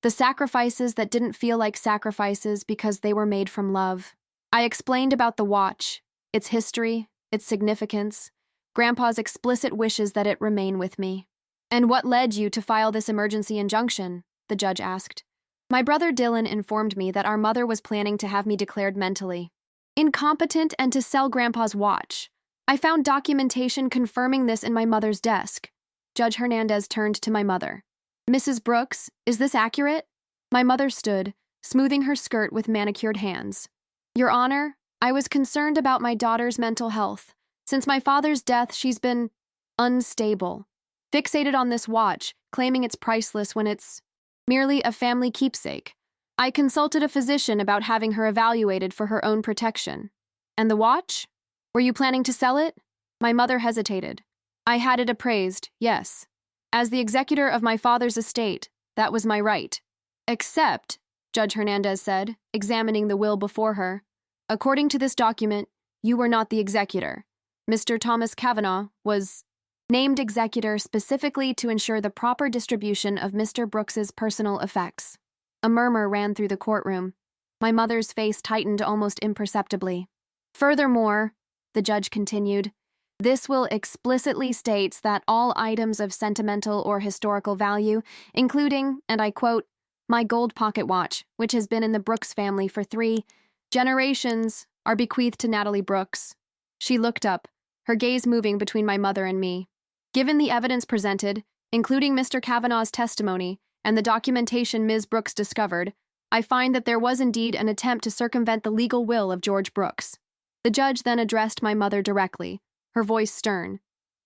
the sacrifices that didn't feel like sacrifices because they were made from love. I explained about the watch, its history, its significance, Grandpa's explicit wishes that it remain with me. And what led you to file this emergency injunction? The judge asked. My brother Dylan informed me that our mother was planning to have me declared mentally incompetent and to sell Grandpa's watch. I found documentation confirming this in my mother's desk. Judge Hernandez turned to my mother. Mrs. Brooks, is this accurate? My mother stood, smoothing her skirt with manicured hands. Your Honor, I was concerned about my daughter's mental health. Since my father's death, she's been unstable, fixated on this watch, claiming it's priceless when it's merely a family keepsake. I consulted a physician about having her evaluated for her own protection. And the watch? Were you planning to sell it? My mother hesitated. I had it appraised, yes. As the executor of my father's estate, that was my right. Except, Judge Hernandez said, examining the will before her. According to this document, you were not the executor. Mr. Thomas Kavanaugh was named executor specifically to ensure the proper distribution of Mr. Brooks's personal effects. A murmur ran through the courtroom. My mother's face tightened almost imperceptibly. Furthermore, the judge continued, this will explicitly states that all items of sentimental or historical value, including, and I quote, my gold pocket watch, which has been in the Brooks family for 3 generations, are bequeathed to Natalie Brooks. She looked up, her gaze moving between my mother and me. Given the evidence presented, including Mr. Kavanaugh's testimony and the documentation Ms. Brooks discovered, I find that there was indeed an attempt to circumvent the legal will of George Brooks. The judge then addressed my mother directly, her voice stern.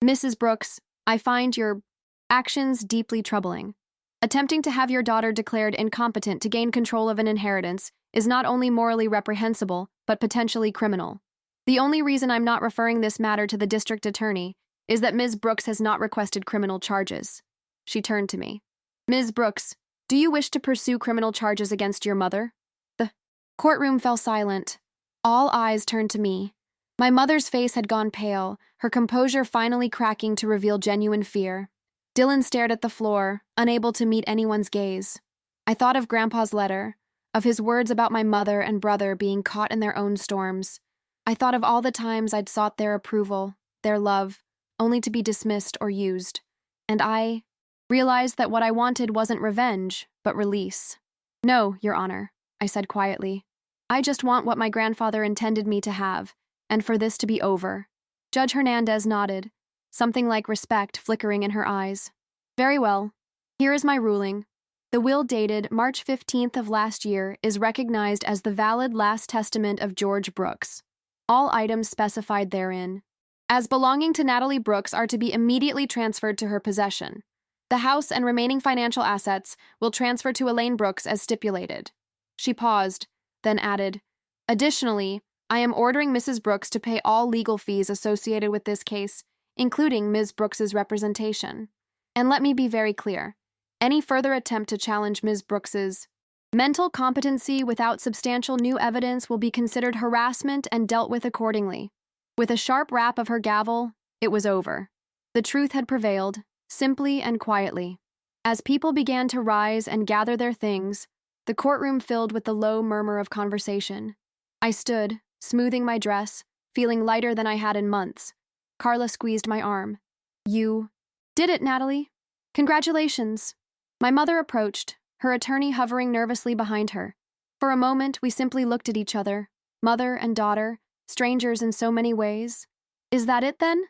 Mrs. Brooks, I find your actions deeply troubling. Attempting to have your daughter declared incompetent to gain control of an inheritance is not only morally reprehensible, but potentially criminal. The only reason I'm not referring this matter to the district attorney is that Ms. Brooks has not requested criminal charges. She turned to me. Ms. Brooks, do you wish to pursue criminal charges against your mother? The courtroom fell silent. All eyes turned to me. My mother's face had gone pale, her composure finally cracking to reveal genuine fear. Dylan stared at the floor, unable to meet anyone's gaze. I thought of Grandpa's letter, of his words about my mother and brother being caught in their own storms. I thought of all the times I'd sought their approval, their love, only to be dismissed or used. And I realized that what I wanted wasn't revenge, but release. No, Your Honor, I said quietly. I just want what my grandfather intended me to have, and for this to be over. Judge Hernandez nodded, something like respect flickering in her eyes. Very well. Here is my ruling. The will dated March 15th of last year is recognized as the valid last testament of George Brooks. All items specified therein, as belonging to Natalie Brooks, are to be immediately transferred to her possession. The house and remaining financial assets will transfer to Elaine Brooks as stipulated. She paused, then added, additionally, I am ordering Mrs. Brooks to pay all legal fees associated with this case, including Ms. Brooks's representation. And let me be very clear. Any further attempt to challenge Ms. Brooks's mental competency without substantial new evidence will be considered harassment and dealt with accordingly. With a sharp rap of her gavel, it was over. The truth had prevailed, simply and quietly. As people began to rise and gather their things, the courtroom filled with the low murmur of conversation. I stood, smoothing my dress, feeling lighter than I had in months. Carla squeezed my arm. You did it, Natalie. Congratulations. My mother approached, her attorney hovering nervously behind her. For a moment, we simply looked at each other, mother and daughter, strangers in so many ways. Is that it, then?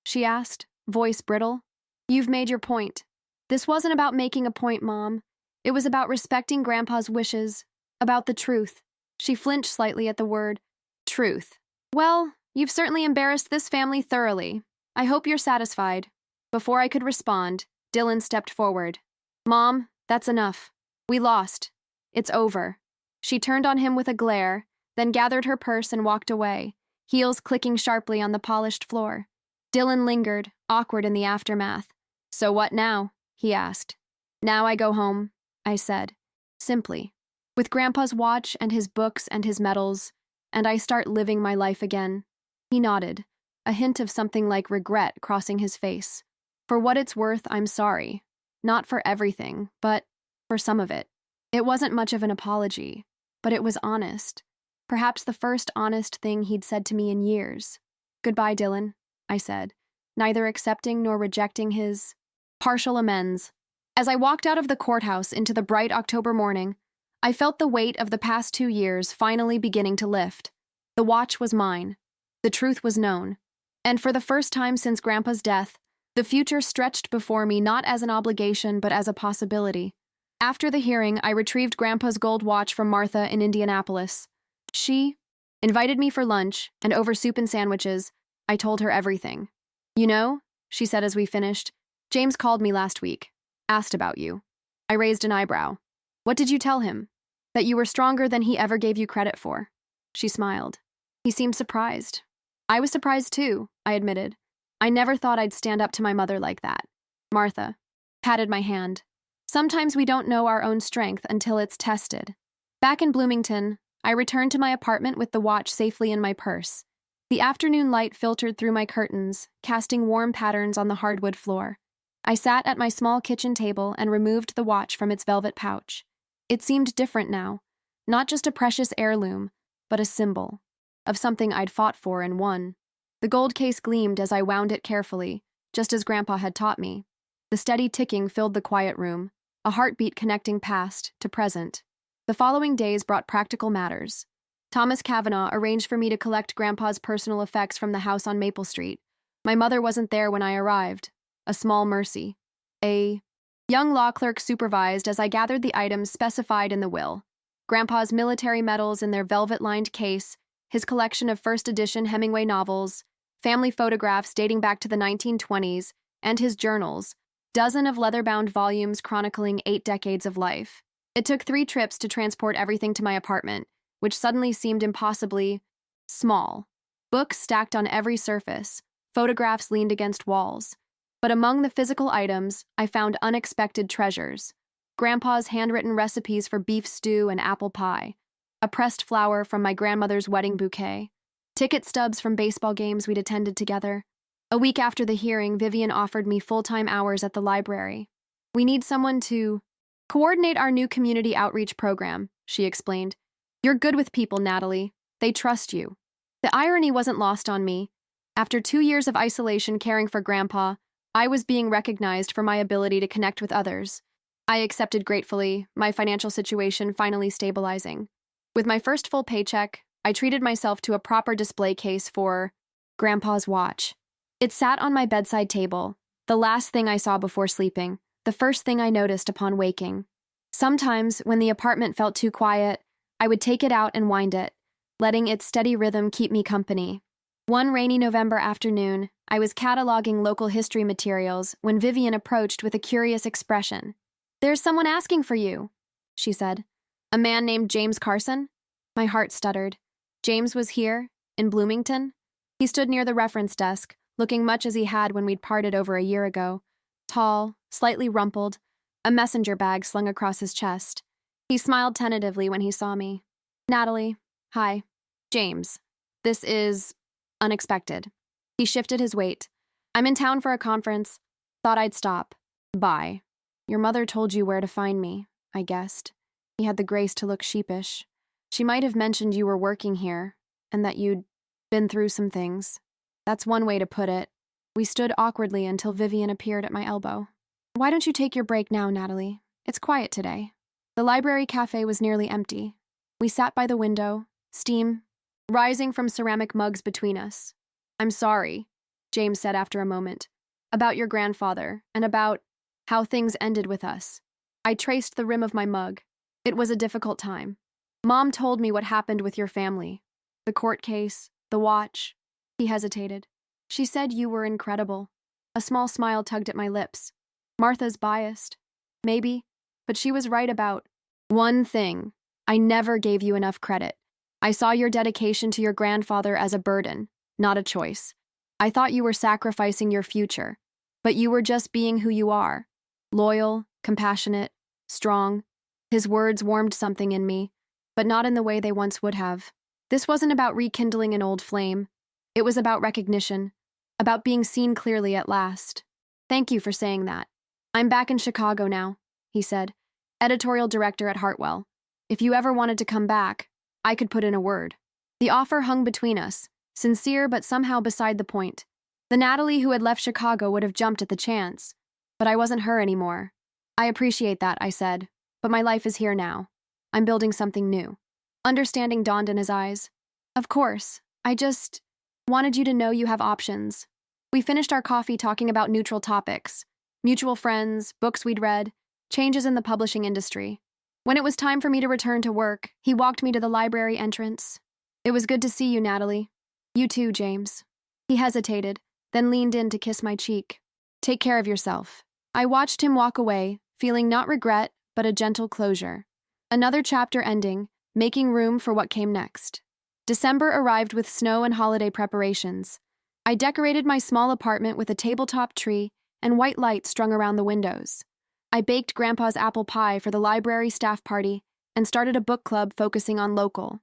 She asked, voice brittle. You've made your point. This wasn't about making a point, Mom. It was about respecting Grandpa's wishes, about the truth. She flinched slightly at the word, truth. Well, you've certainly embarrassed this family thoroughly. I hope you're satisfied. Before I could respond, Dylan stepped forward. Mom, that's enough. We lost. It's over. She turned on him with a glare, then gathered her purse and walked away, heels clicking sharply on the polished floor. Dylan lingered, awkward in the aftermath. So what now? He asked. Now I go home, I said, simply, with Grandpa's watch and his books and his medals, and I start living my life again. He nodded, a hint of something like regret crossing his face. For what it's worth, I'm sorry. Not for everything, but for some of it. It wasn't much of an apology, but it was honest. Perhaps the first honest thing he'd said to me in years. Goodbye, Dylan, I said, neither accepting nor rejecting his partial amends. As I walked out of the courthouse into the bright October morning, I felt the weight of the past 2 years finally beginning to lift. The watch was mine. The truth was known. And for the first time since Grandpa's death, the future stretched before me not as an obligation but as a possibility. After the hearing, I retrieved Grandpa's gold watch from Martha in Indianapolis. She invited me for lunch, and over soup and sandwiches, I told her everything. You know, she said as we finished, James called me last week, asked about you. I raised an eyebrow. What did you tell him? That you were stronger than he ever gave you credit for. She smiled. He seemed surprised. I was surprised too, I admitted. I never thought I'd stand up to my mother like that. Martha patted my hand. Sometimes we don't know our own strength until it's tested. Back in Bloomington, I returned to my apartment with the watch safely in my purse. The afternoon light filtered through my curtains, casting warm patterns on the hardwood floor. I sat at my small kitchen table and removed the watch from its velvet pouch. It seemed different now, not just a precious heirloom, but a symbol of something I'd fought for and won. The gold case gleamed as I wound it carefully, just as Grandpa had taught me. The steady ticking filled the quiet room, a heartbeat connecting past to present. The following days brought practical matters. Thomas Kavanaugh arranged for me to collect Grandpa's personal effects from the house on Maple Street. My mother wasn't there when I arrived. A small mercy. A young law clerk supervised as I gathered the items specified in the will. Grandpa's military medals in their velvet-lined case, his collection of first-edition Hemingway novels, family photographs dating back to the 1920s, and his journals, dozen of leather-bound volumes chronicling 8 decades of life. It took 3 trips to transport everything to my apartment, which suddenly seemed impossibly small. Books stacked on every surface, photographs leaned against walls. But among the physical items, I found unexpected treasures. Grandpa's handwritten recipes for beef stew and apple pie, a pressed flower from my grandmother's wedding bouquet, ticket stubs from baseball games we'd attended together. A week after the hearing, Vivian offered me full-time hours at the library. "We need someone to coordinate our new community outreach program," she explained. "You're good with people, Natalie. They trust you." The irony wasn't lost on me. After 2 years of isolation caring for Grandpa, I was being recognized for my ability to connect with others. I accepted gratefully, my financial situation finally stabilizing. With my first full paycheck, I treated myself to a proper display case for Grandpa's watch. It sat on my bedside table, the last thing I saw before sleeping, the first thing I noticed upon waking. Sometimes, when the apartment felt too quiet, I would take it out and wind it, letting its steady rhythm keep me company. One rainy November afternoon, I was cataloging local history materials when Vivian approached with a curious expression. "There's someone asking for you," she said. "A man named James Carson?" My heart stuttered. James was here, in Bloomington? He stood near the reference desk, looking much as he had when we'd parted over a year ago. Tall, slightly rumpled, a messenger bag slung across his chest. He smiled tentatively when he saw me. "Natalie, hi. James. This is unexpected." He shifted his weight. "I'm in town for a conference. Thought I'd stop. Bye. Your mother told you where to find me," I guessed. He had the grace to look sheepish. "She might have mentioned you were working here, and that you'd been through some things. That's one way to put it." We stood awkwardly until Vivian appeared at my elbow. "Why don't you take your break now, Natalie? It's quiet today." The library cafe was nearly empty. We sat by the window, steam rising from ceramic mugs between us. "I'm sorry," James said after a moment, "about your grandfather, and about how things ended with us." I traced the rim of my mug. "It was a difficult time. Mom told me what happened with your family. The court case, the watch." He hesitated. "She said you were incredible." A small smile tugged at my lips. "Martha's biased. Maybe. But she was right about one thing. I never gave you enough credit. I saw your dedication to your grandfather as a burden, not a choice. I thought you were sacrificing your future, but you were just being who you are. Loyal, compassionate, strong." His words warmed something in me, but not in the way they once would have. This wasn't about rekindling an old flame. It was about recognition, about being seen clearly at last. "Thank you for saying that. I'm back in Chicago now," he said, editorial director at Hartwell. "If you ever wanted to come back, I could put in a word." The offer hung between us, sincere but somehow beside the point. The Natalie who had left Chicago would have jumped at the chance, but I wasn't her anymore. "I appreciate that," I said, "but my life is here now. I'm building something new." Understanding dawned in his eyes. "Of course, I just wanted you to know you have options." We finished our coffee talking about neutral topics, mutual friends, books we'd read, changes in the publishing industry. When it was time for me to return to work, he walked me to the library entrance. "It was good to see you, Natalie." "You too, James." He hesitated, then leaned in to kiss my cheek. "Take care of yourself." I watched him walk away, feeling not regret, but a gentle closure. Another chapter ending, making room for what came next. December arrived with snow and holiday preparations. I decorated my small apartment with a tabletop tree and white lights strung around the windows. I baked Grandpa's apple pie for the library staff party and started a book club focusing on local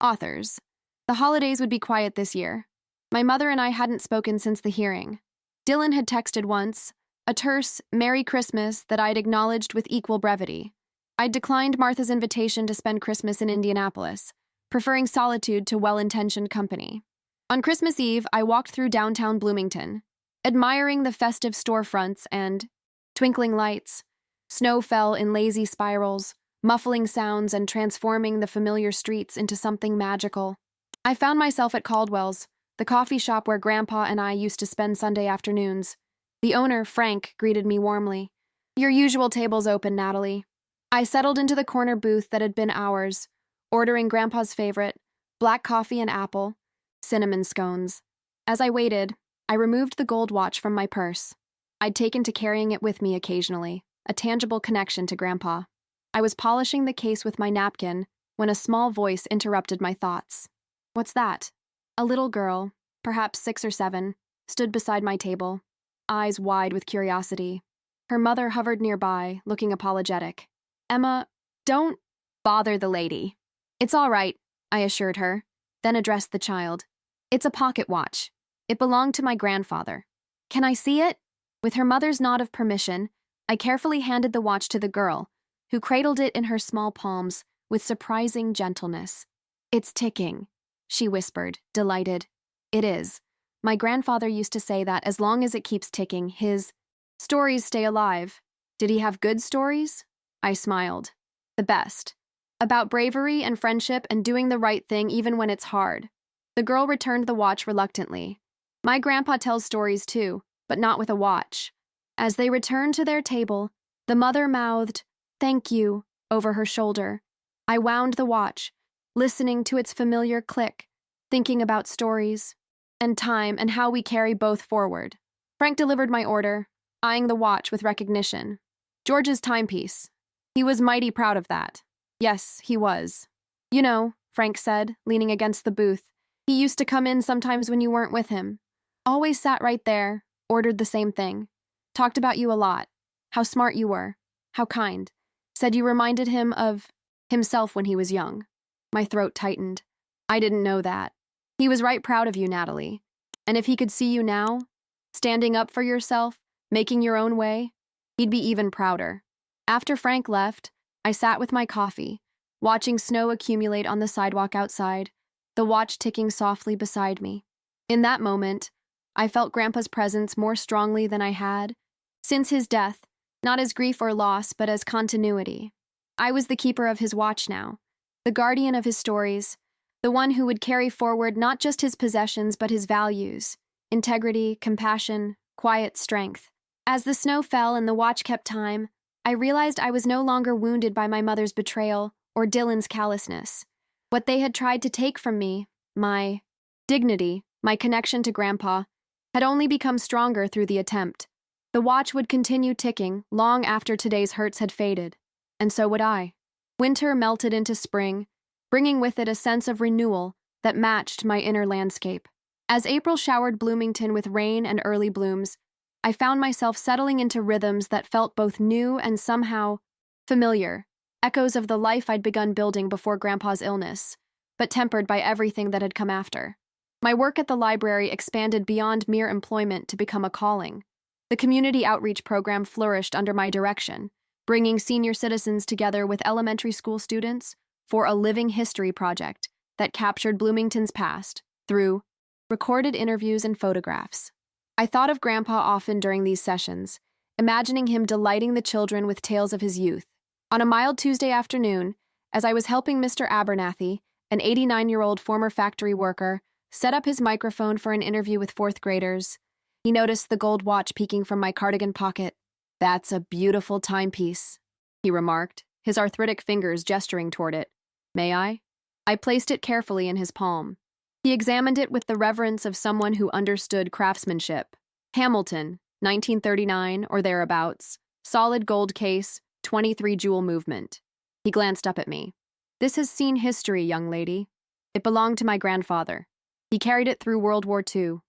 authors. The holidays would be quiet this year. My mother and I hadn't spoken since the hearing. Dylan had texted once, a terse "Merry Christmas" that I'd acknowledged with equal brevity. I'd declined Martha's invitation to spend Christmas in Indianapolis, preferring solitude to well-intentioned company. On Christmas Eve, I walked through downtown Bloomington, admiring the festive storefronts and twinkling lights. Snow fell in lazy spirals, muffling sounds and transforming the familiar streets into something magical. I found myself at Caldwell's, the coffee shop where Grandpa and I used to spend Sunday afternoons. The owner, Frank, greeted me warmly. "Your usual table's open, Natalie." I settled into the corner booth that had been ours, ordering Grandpa's favorite, black coffee and apple, cinnamon scones. As I waited, I removed the gold watch from my purse. I'd taken to carrying it with me occasionally, a tangible connection to Grandpa. I was polishing the case with my napkin when a small voice interrupted my thoughts. "What's that?" A little girl, perhaps 6 or 7, stood beside my table, eyes wide with curiosity. Her mother hovered nearby, looking apologetic. "Emma, don't bother the lady." "It's all right," I assured her, then addressed the child. "It's a pocket watch. It belonged to my grandfather. Can I see it?" With her mother's nod of permission, I carefully handed the watch to the girl, who cradled it in her small palms with surprising gentleness. "It's ticking," she whispered, delighted. "It is. My grandfather used to say that as long as it keeps ticking, his stories stay alive." "Did he have good stories?" I smiled. "The best. About bravery and friendship and doing the right thing even when it's hard." The girl returned the watch reluctantly. "My grandpa tells stories too, but not with a watch." As they returned to their table, the mother mouthed, "Thank you," over her shoulder. I wound the watch, listening to its familiar click, thinking about stories and time and how we carry both forward. Frank delivered my order, eyeing the watch with recognition. "George's timepiece." He was mighty proud of that. Yes, he was. "You know," Frank said, leaning against the booth, "he used to come in sometimes when you weren't with him. Always sat right there, ordered the same thing. Talked about you a lot. How smart you were. How kind. Said you reminded him of himself when he was young." My throat tightened. "I didn't know that. He was right proud of you, Natalie. And if he could see you now, standing up for yourself, making your own way, he'd be even prouder." After Frank left, I sat with my coffee, watching snow accumulate on the sidewalk outside, the watch ticking softly beside me. In that moment, I felt Grandpa's presence more strongly than I had since his death, not as grief or loss, but as continuity. I was the keeper of his watch now, the guardian of his stories, the one who would carry forward not just his possessions but his values, integrity, compassion, quiet strength. As the snow fell and the watch kept time, I realized I was no longer wounded by my mother's betrayal or Dylan's callousness. What they had tried to take from me, my dignity, my connection to Grandpa, had only become stronger through the attempt. The watch would continue ticking long after today's hurts had faded, and so would I. Winter melted into spring, bringing with it a sense of renewal that matched my inner landscape. As April showered Bloomington with rain and early blooms, I found myself settling into rhythms that felt both new and somehow familiar, echoes of the life I'd begun building before Grandpa's illness, but tempered by everything that had come after. My work at the library expanded beyond mere employment to become a calling. The community outreach program flourished under my direction, bringing senior citizens together with elementary school students for a living history project that captured Bloomington's past through recorded interviews and photographs. I thought of Grandpa often during these sessions, imagining him delighting the children with tales of his youth. On a mild Tuesday afternoon, as I was helping Mr. Abernathy, an 89-year-old former factory worker, set up his microphone for an interview with fourth graders, he noticed the gold watch peeking from my cardigan pocket. "That's a beautiful timepiece," he remarked, his arthritic fingers gesturing toward it. "May I?" I placed it carefully in his palm. He examined it with the reverence of someone who understood craftsmanship. Hamilton, 1939 or thereabouts, solid gold case, 23 jewel movement. He glanced up at me. "This has seen history, young lady. It belonged to my grandfather. He carried it through World War II.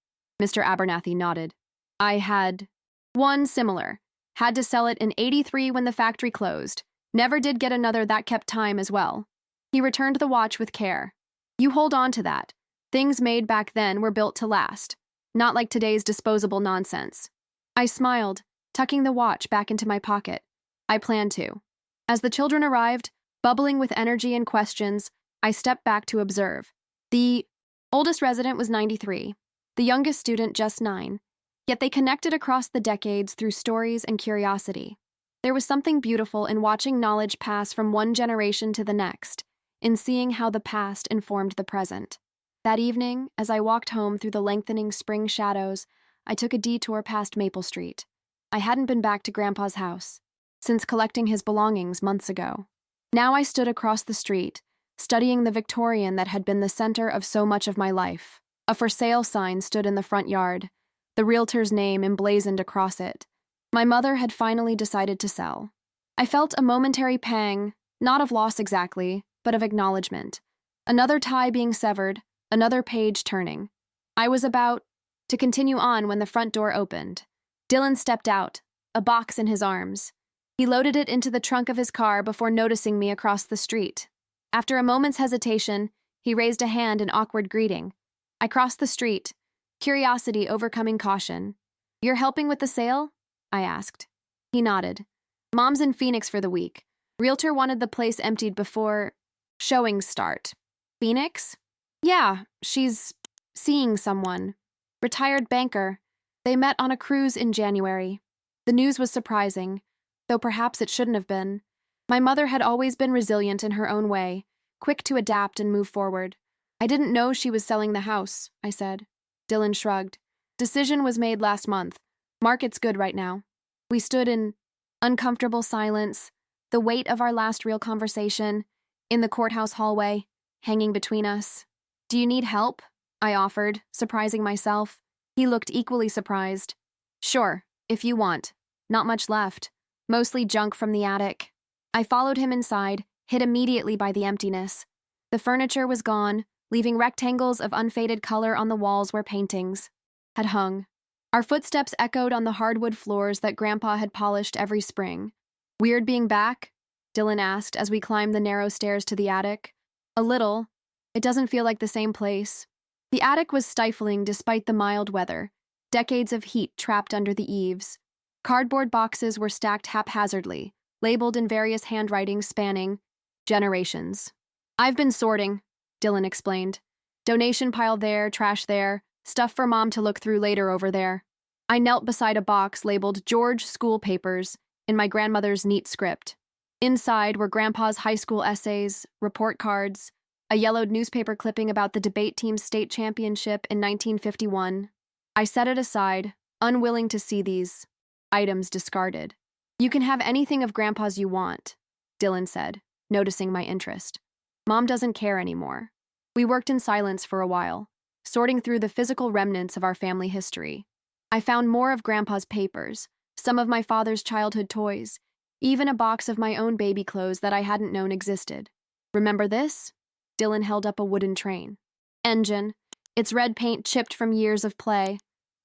Mr. Abernathy nodded. "I had one similar. Had to sell it in '83 when the factory closed. Never did get another that kept time as well. He returned the watch with care. You hold on to that. Things made back then were built to last, not like today's disposable nonsense. I smiled, tucking the watch back into my pocket. I planned to. As the children arrived, bubbling with energy and questions, I stepped back to observe. The oldest resident was 93, the youngest student just 9, yet they connected across the decades through stories and curiosity. There was something beautiful in watching knowledge pass from one generation to the next, in seeing how the past informed the present. That evening, as I walked home through the lengthening spring shadows, I took a detour past Maple Street. I hadn't been back to Grandpa's house since collecting his belongings months ago. Now I stood across the street, studying the Victorian that had been the center of so much of my life. A for sale sign stood in the front yard, the realtor's name emblazoned across it. My mother had finally decided to sell. I felt a momentary pang, not of loss exactly, but of acknowledgement. Another tie being severed, another page turning. I was about to continue on when the front door opened. Dylan stepped out, a box in his arms. He loaded it into the trunk of his car before noticing me across the street. After a moment's hesitation, he raised a hand in awkward greeting. I crossed the street, curiosity overcoming caution. "You're helping with the sale?" I asked. He nodded. "Mom's in Phoenix for the week. Realtor wanted the place emptied before showings start." "Phoenix?" "Yeah, she's seeing someone. Retired banker. They met on a cruise in January." The news was surprising, though perhaps it shouldn't have been. My mother had always been resilient in her own way, quick to adapt and move forward. "I didn't know she was selling the house," I said. Dylan shrugged. "Decision was made last month. Market's good right now." We stood in uncomfortable silence, the weight of our last real conversation, in the courthouse hallway, hanging between us. "Do you need help?" I offered, surprising myself. He looked equally surprised. "Sure, if you want. Not much left. Mostly junk from the attic." I followed him inside, hit immediately by the emptiness. The furniture was gone, leaving rectangles of unfaded color on the walls where paintings had hung. Our footsteps echoed on the hardwood floors that Grandpa had polished every spring. "Weird being back?" Dylan asked as we climbed the narrow stairs to the attic. "A little. It doesn't feel like the same place." The attic was stifling despite the mild weather, decades of heat trapped under the eaves. Cardboard boxes were stacked haphazardly, labeled in various handwritings spanning generations. "I've been sorting," Dylan explained. "Donation pile there, trash there, stuff for Mom to look through later over there." I knelt beside a box labeled George School Papers in my grandmother's neat script. Inside were Grandpa's high school essays, report cards, a yellowed newspaper clipping about the debate team's state championship in 1951. I set it aside, unwilling to see these items discarded. "You can have anything of Grandpa's you want," Dylan said, noticing my interest. "Mom doesn't care anymore." We worked in silence for a while, sorting through the physical remnants of our family history. I found more of Grandpa's papers, some of my father's childhood toys, even a box of my own baby clothes that I hadn't known existed. "Remember this?" Dylan held up a wooden train. "Engine. Its red paint chipped from years of play."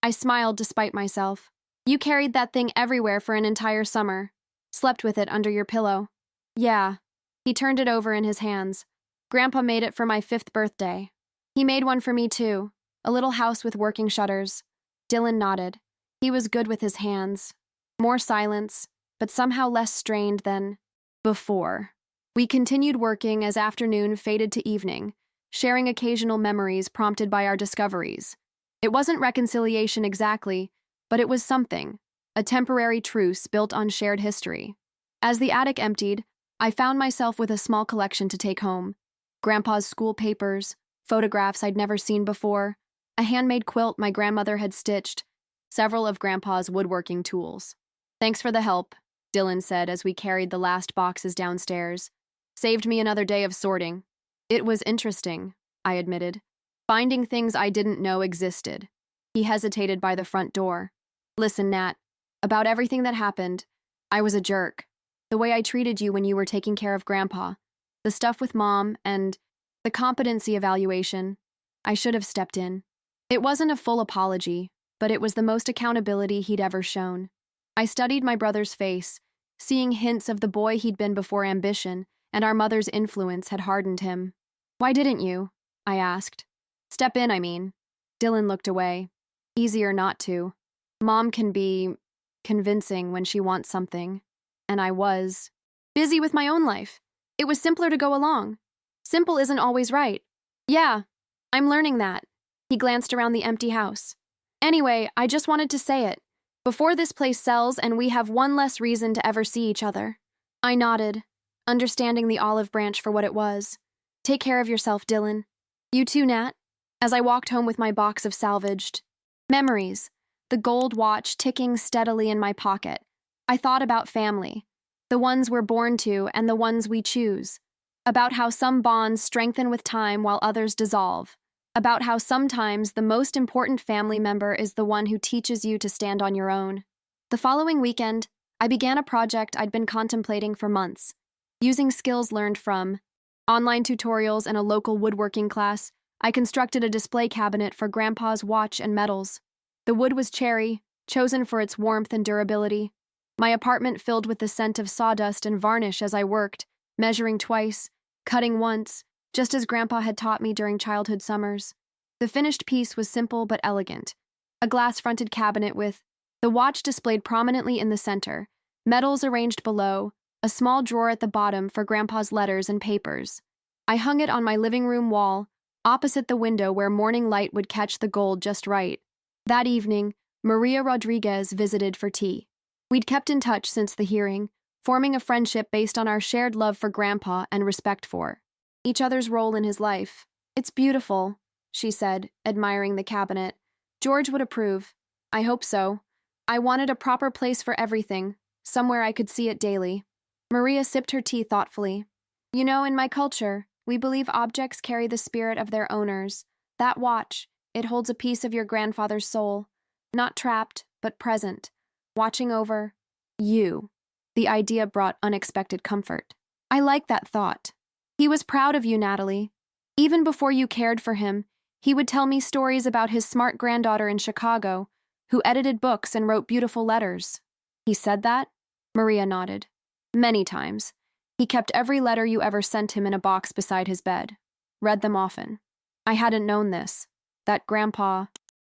I smiled despite myself. "You carried that thing everywhere for an entire summer. Slept with it under your pillow." "Yeah." He turned it over in his hands. "Grandpa made it for my 5th birthday. He made one for me too, a little house with working shutters." Dylan nodded. He was good with his hands. More silence, but somehow less strained than before. We continued working as afternoon faded to evening, sharing occasional memories prompted by our discoveries. It wasn't reconciliation exactly, but it was something, a temporary truce built on shared history. As the attic emptied, I found myself with a small collection to take home. Grandpa's school papers, photographs I'd never seen before, a handmade quilt my grandmother had stitched, several of Grandpa's woodworking tools. "Thanks for the help," Dylan said as we carried the last boxes downstairs. "Saved me another day of sorting." "It was interesting," I admitted, "finding things I didn't know existed." He hesitated by the front door. "Listen, Nat, about everything that happened, I was a jerk. The way I treated you when you were taking care of Grandpa, the stuff with Mom, and the competency evaluation, I should have stepped in." It wasn't a full apology, but it was the most accountability he'd ever shown. I studied my brother's face, seeing hints of the boy he'd been before ambition and our mother's influence had hardened him. "Why didn't you?" I asked. "Step in, I mean." Dylan looked away. "Easier not to. Mom can be convincing when she wants something, and I was busy with my own life. It was simpler to go along. Simple isn't always right." "Yeah, I'm learning that." He glanced around the empty house. "Anyway, I just wanted to say it. Before this place sells and we have one less reason to ever see each other." I nodded, understanding the olive branch for what it was. "Take care of yourself, Dylan." "You too, Nat." As I walked home with my box of salvaged memories, the gold watch ticking steadily in my pocket, I thought about family, the ones we're born to and the ones we choose, about how some bonds strengthen with time while others dissolve, about how sometimes the most important family member is the one who teaches you to stand on your own. The following weekend, I began a project I'd been contemplating for months. Using skills learned from online tutorials and a local woodworking class, I constructed a display cabinet for Grandpa's watch and medals. The wood was cherry, chosen for its warmth and durability. My apartment filled with the scent of sawdust and varnish as I worked, measuring twice, cutting once, just as Grandpa had taught me during childhood summers. The finished piece was simple but elegant. A glass-fronted cabinet with the watch displayed prominently in the center, medals arranged below, a small drawer at the bottom for Grandpa's letters and papers. I hung it on my living room wall, opposite the window where morning light would catch the gold just right. That evening, Maria Rodriguez visited for tea. We'd kept in touch since the hearing, forming a friendship based on our shared love for Grandpa and respect for each other's role in his life. "It's beautiful," she said, admiring the cabinet. "George would approve." "I hope so. I wanted a proper place for everything, somewhere I could see it daily." Maria sipped her tea thoughtfully. "You know, in my culture, we believe objects carry the spirit of their owners. That watch, it holds a piece of your grandfather's soul, not trapped, but present, watching over you." The idea brought unexpected comfort. "I like that thought. He was proud of you, Natalie. Even before you cared for him, he would tell me stories about his smart granddaughter in Chicago, who edited books and wrote beautiful letters." "He said that?" Maria nodded. "Many times. He kept every letter you ever sent him in a box beside his bed. Read them often." I hadn't known this, that Grandpa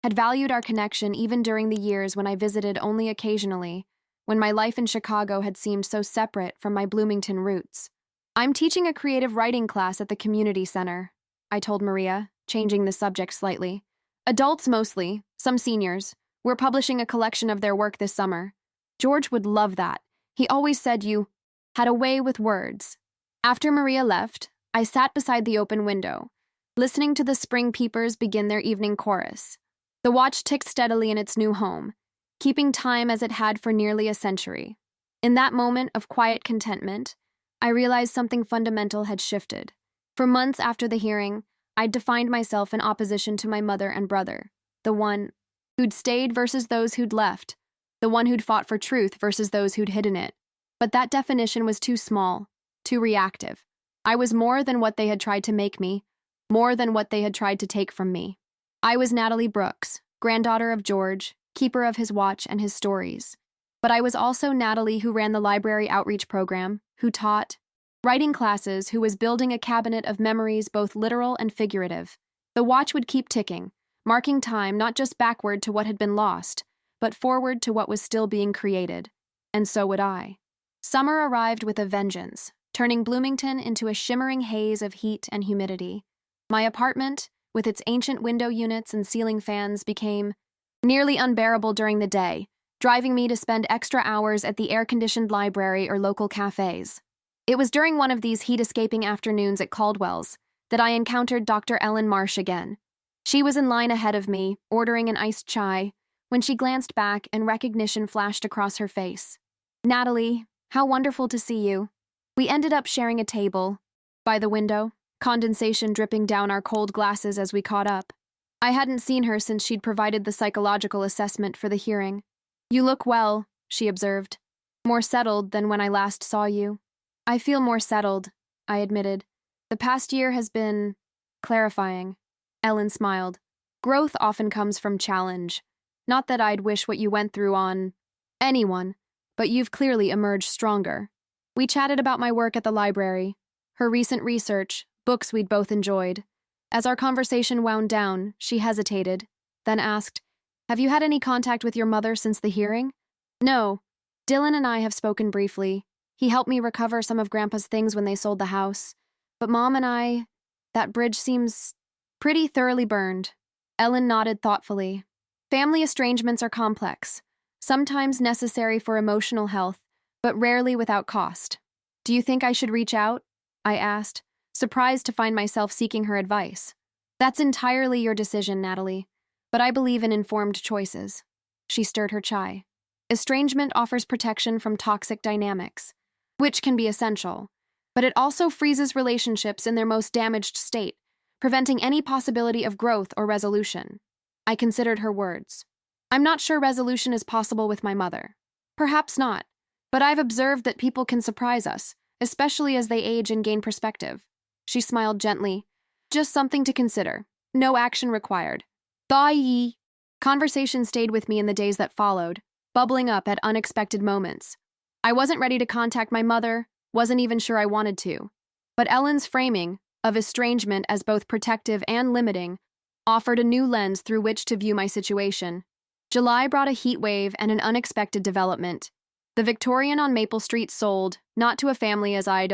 had valued our connection even during the years when I visited only occasionally, when my life in Chicago had seemed so separate from my Bloomington roots. "I'm teaching a creative writing class at the community center," I told Maria, changing the subject slightly. "Adults mostly, some seniors. We're publishing a collection of their work this summer. George would love that. He always said you had a way with words." After Maria left, I sat beside the open window, listening to the spring peepers begin their evening chorus. The watch ticked steadily in its new home, keeping time as it had for nearly a century. In that moment of quiet contentment, I realized something fundamental had shifted. For months after the hearing, I'd defined myself in opposition to my mother and brother, the one who'd stayed versus those who'd left, the one who'd fought for truth versus those who'd hidden it. But that definition was too small, too reactive. I was more than what they had tried to make me, more than what they had tried to take from me. I was Natalie Brooks, granddaughter of George, keeper of his watch and his stories. But I was also Natalie who ran the library outreach program, who taught writing classes, who was building a cabinet of memories both literal and figurative. The watch would keep ticking, marking time not just backward to what had been lost, but forward to what was still being created. And so would I. Summer arrived with a vengeance, turning Bloomington into a shimmering haze of heat and humidity. My apartment, with its ancient window units and ceiling fans, became nearly unbearable during the day, driving me to spend extra hours at the air-conditioned library or local cafes. It was during one of these heat-escaping afternoons at Caldwell's that I encountered Dr. Ellen Marsh again. She was in line ahead of me, ordering an iced chai, when she glanced back and recognition flashed across her face. "Natalie, how wonderful to see you." We ended up sharing a table by the window, condensation dripping down our cold glasses as we caught up. I hadn't seen her since she'd provided the psychological assessment for the hearing. "You look well," she observed. "More settled than when I last saw you." "I feel more settled," I admitted. "The past year has been clarifying." Ellen smiled. "Growth often comes from challenge. Not that I'd wish what you went through on anyone, but you've clearly emerged stronger. We chatted about my work at the library, her recent research, books we'd both enjoyed. As our conversation wound down, she hesitated, then asked, "Have you had any contact with your mother since the hearing?" "No. Dylan and I have spoken briefly. He helped me recover some of Grandpa's things when they sold the house. But Mom and I, that bridge seems pretty thoroughly burned." Ellen nodded thoughtfully. Family estrangements are complex, sometimes necessary for emotional health, but rarely without cost. "Do you think I should reach out?" I asked, surprised to find myself seeking her advice. "That's entirely your decision, Natalie, but I believe in informed choices." She stirred her chai. Estrangement offers protection from toxic dynamics, which can be essential, but it also freezes relationships in their most damaged state, preventing any possibility of growth or resolution. I considered her words. "I'm not sure resolution is possible with my mother." "Perhaps not, but I've observed that people can surprise us, especially as they age and gain perspective." She smiled gently. "Just something to consider. No action required." Thai. Conversation stayed with me in the days that followed, bubbling up at unexpected moments. I wasn't ready to contact my mother, wasn't even sure I wanted to. But Ellen's framing of estrangement as both protective and limiting offered a new lens through which to view my situation. July brought a heat wave and an unexpected development. The Victorian on Maple Street sold, not to a family as I'd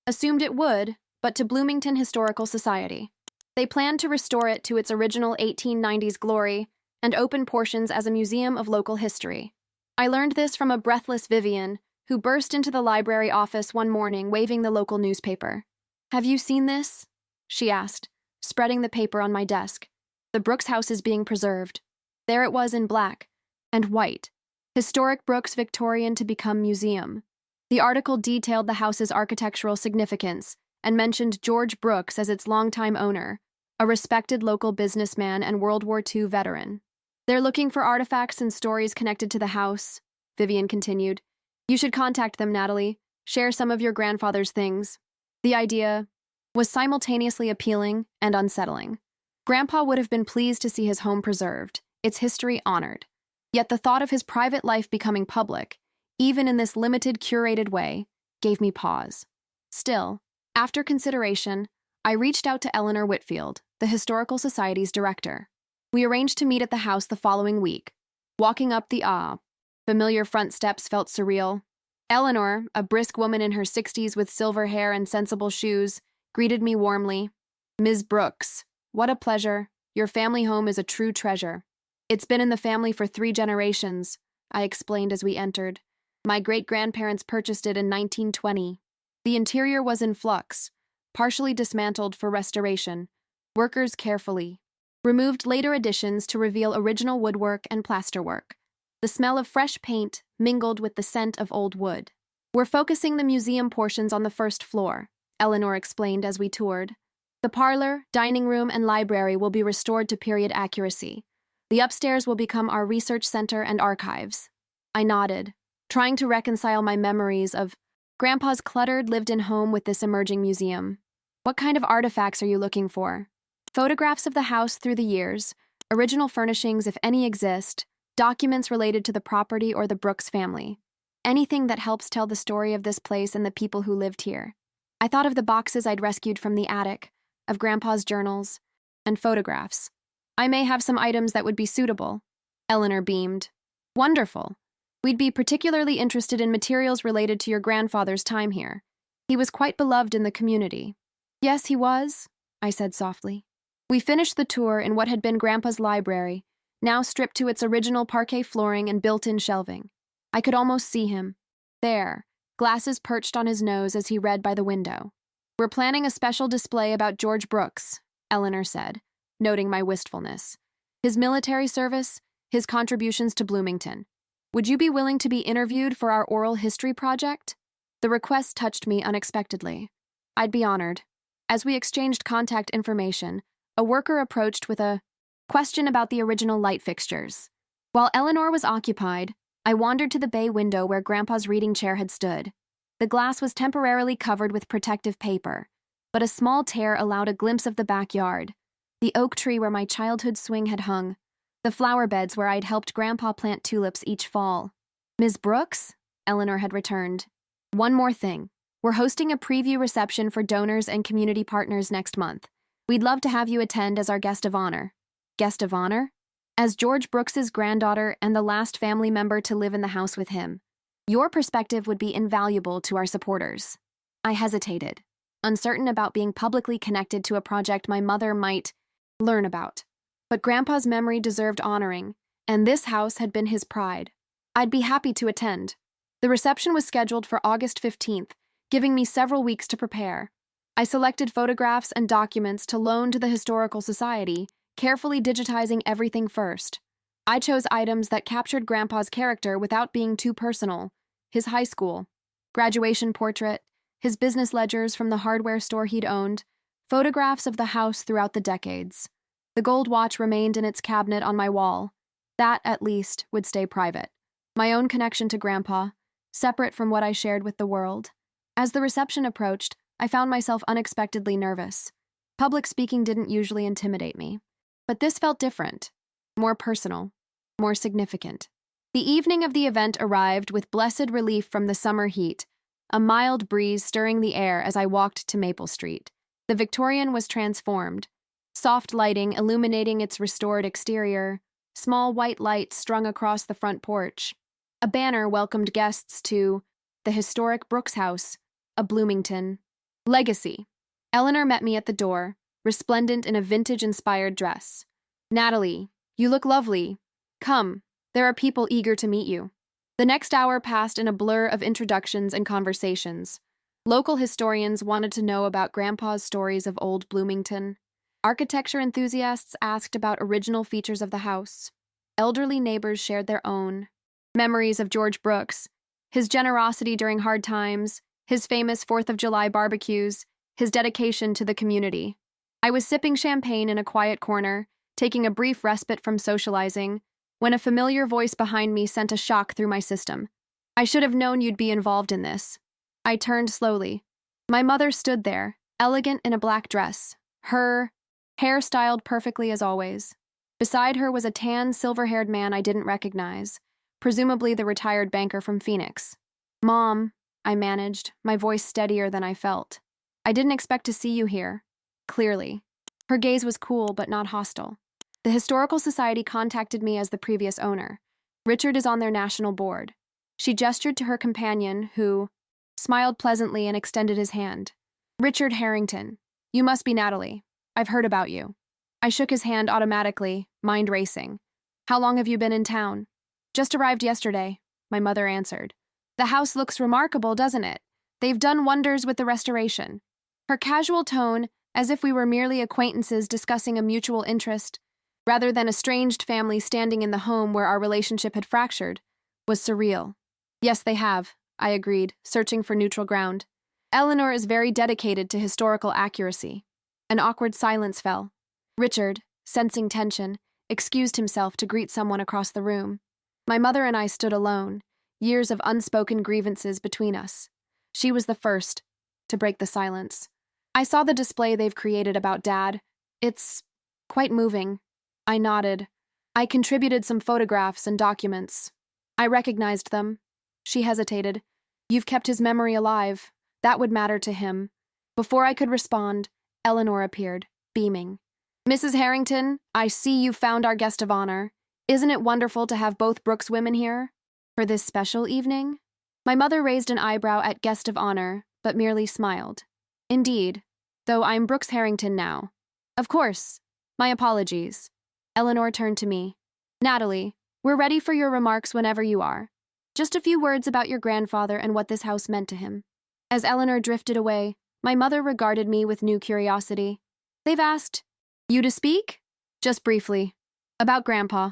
assumed it would, but to Bloomington Historical Society. They planned to restore it to its original 1890s glory and open portions as a museum of local history. I learned this from a breathless Vivian, who burst into the library office one morning waving the local newspaper. "Have you seen this?" she asked, spreading the paper on my desk. "The Brooks house is being preserved." There it was in black and white. Historic Brooks Victorian to become museum. The article detailed the house's architectural significance and mentioned George Brooks as its longtime owner, a respected local businessman and World War II veteran. "They're looking for artifacts and stories connected to the house," Vivian continued. "You should contact them, Natalie. Share some of your grandfather's things." The idea was simultaneously appealing and unsettling. Grandpa would have been pleased to see his home preserved, its history honored. Yet the thought of his private life becoming public, even in this limited, curated way, gave me pause. Still, after consideration, I reached out to Eleanor Whitfield, the Historical Society's director. We arranged to meet at the house the following week. Walking up the familiar front steps felt surreal. Eleanor, a brisk woman in her 60s with silver hair and sensible shoes, greeted me warmly. "Ms. Brooks, what a pleasure. Your family home is a true treasure." "It's been in the family for 3 generations, I explained as we entered. "My great-grandparents purchased it in 1920. The interior was in flux, partially dismantled for restoration. Workers carefully removed later additions to reveal original woodwork and plasterwork. The smell of fresh paint mingled with the scent of old wood. We're focusing the museum portions on the first floor," Eleanor explained as we toured. "The parlor, dining room, and library will be restored to period accuracy. The upstairs will become our research center and archives." I nodded, trying to reconcile my memories of Grandpa's cluttered, lived-in home with this emerging museum. "What kind of artifacts are you looking for?" "Photographs of the house through the years, original furnishings if any exist, documents related to the property or the Brooks family. Anything that helps tell the story of this place and the people who lived here." I thought of the boxes I'd rescued from the attic, of Grandpa's journals, and photographs. "I may have some items that would be suitable." Eleanor beamed. "Wonderful. We'd be particularly interested in materials related to your grandfather's time here. He was quite beloved in the community." "Yes, he was," I said softly. We finished the tour in what had been Grandpa's library, now stripped to its original parquet flooring and built-in shelving. I could almost see him. There, glasses perched on his nose as he read by the window. "We're planning a special display about George Brooks," Eleanor said, noting my wistfulness. "His military service, his contributions to Bloomington. Would you be willing to be interviewed for our oral history project?" The request touched me unexpectedly. I'd be honored. As we exchanged contact information, a worker approached with a question about the original light fixtures. While Eleanor was occupied, I wandered to the bay window where Grandpa's reading chair had stood. The glass was temporarily covered with protective paper, but a small tear allowed a glimpse of the backyard, the oak tree where my childhood swing had hung, the flower beds where I'd helped Grandpa plant tulips each fall. "Ms. Brooks?" Eleanor had returned. One more thing. We're hosting a preview reception for donors and community partners next month. We'd love to have you attend as our guest of honor. Guest of honor? As George Brooks's granddaughter and the last family member to live in the house with him, your perspective would be invaluable to our supporters. I hesitated, uncertain about being publicly connected to a project my mother might learn about. But Grandpa's memory deserved honoring, and this house had been his pride. I'd be happy to attend. The reception was scheduled for August 15th, giving me several weeks to prepare. I selected photographs and documents to loan to the Historical Society, carefully digitizing everything first. I chose items that captured Grandpa's character without being too personal: his high school, graduation portrait, his business ledgers from the hardware store he'd owned, photographs of the house throughout the decades. The gold watch remained in its cabinet on my wall. That, at least, would stay private. My own connection to Grandpa, separate from what I shared with the world. As the reception approached, I found myself unexpectedly nervous. Public speaking didn't usually intimidate me. But this felt different, more personal, more significant. The evening of the event arrived with blessed relief from the summer heat, a mild breeze stirring the air as I walked to Maple Street. The Victorian was transformed, soft lighting illuminating its restored exterior, small white lights strung across the front porch. A banner welcomed guests to the historic Brooks House, a Bloomington legacy. Eleanor met me at the door, resplendent in a vintage-inspired dress. "Natalie, you look lovely. Come, there are people eager to meet you." The next hour passed in a blur of introductions and conversations. Local historians wanted to know about Grandpa's stories of old Bloomington. Architecture enthusiasts asked about original features of the house. Elderly neighbors shared their own memories of George Brooks, his generosity during hard times, his famous 4th of July barbecues, his dedication to the community. I was sipping champagne in a quiet corner, taking a brief respite from socializing, when a familiar voice behind me sent a shock through my system. "I should have known you'd be involved in this." I turned slowly. My mother stood there, elegant in a black dress, her hair styled perfectly as always. Beside her was a tan, silver-haired man I didn't recognize, presumably the retired banker from Phoenix. "Mom," I managed, my voice steadier than I felt. "I didn't expect to see you here." Clearly. Her gaze was cool but not hostile. "The Historical Society contacted me as the previous owner. Richard is on their national board." She gestured to her companion, who smiled pleasantly and extended his hand. "Richard Harrington. You must be Natalie. I've heard about you." I shook his hand automatically, mind racing. "How long have you been in town?" "Just arrived yesterday," my mother answered. "The house looks remarkable, doesn't it? They've done wonders with the restoration." Her casual tone, as if we were merely acquaintances discussing a mutual interest, rather than estranged family standing in the home where our relationship had fractured, was surreal. "Yes, they have," I agreed, searching for neutral ground. "Eleanor is very dedicated to historical accuracy." An awkward silence fell. Richard, sensing tension, excused himself to greet someone across the room. My mother and I stood alone, years of unspoken grievances between us. She was the first to break the silence. "I saw the display they've created about Dad. It's quite moving." I nodded. "I contributed some photographs and documents." I recognized them. She hesitated. "You've kept his memory alive. That would matter to him." Before I could respond, Eleanor appeared, beaming. "Mrs. Harrington, I see you found our guest of honor. Isn't it wonderful to have both Brooks women here for this special evening?" My mother raised an eyebrow at guest of honor, but merely smiled. "Indeed, though I'm Brooks Harrington now." "Of course. My apologies." Eleanor turned to me. "Natalie, we're ready for your remarks whenever you are. Just a few words about your grandfather and what this house meant to him." As Eleanor drifted away, my mother regarded me with new curiosity. "They've asked you to speak?" "Just briefly. About Grandpa."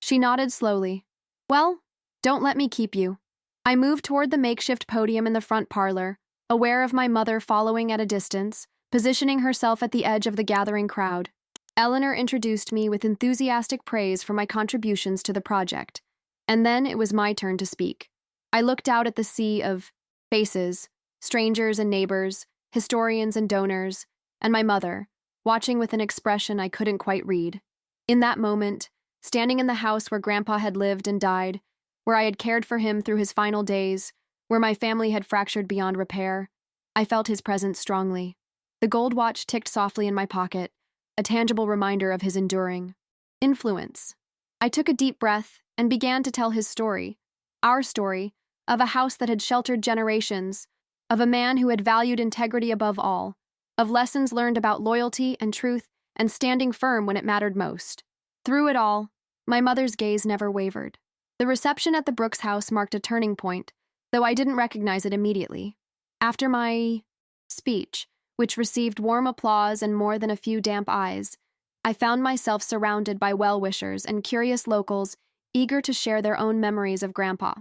She nodded slowly. "Well, don't let me keep you." I moved toward the makeshift podium in the front parlor, aware of my mother following at a distance, positioning herself at the edge of the gathering crowd. Eleanor introduced me with enthusiastic praise for my contributions to the project, and then it was my turn to speak. I looked out at the sea of faces, strangers and neighbors, historians and donors, and my mother, watching with an expression I couldn't quite read. In that moment, standing in the house where Grandpa had lived and died, where I had cared for him through his final days, where my family had fractured beyond repair. I felt his presence strongly. The gold watch ticked softly in my pocket, a tangible reminder of his enduring influence. I took a deep breath and began to tell his story, our story, of a house that had sheltered generations, of a man who had valued integrity above all, of lessons learned about loyalty and truth and standing firm when it mattered most. Through it all, my mother's gaze never wavered. The reception at the Brooks house marked a turning point, though I didn't recognize it immediately. After my speech, which received warm applause and more than a few damp eyes, I found myself surrounded by well-wishers and curious locals eager to share their own memories of Grandpa.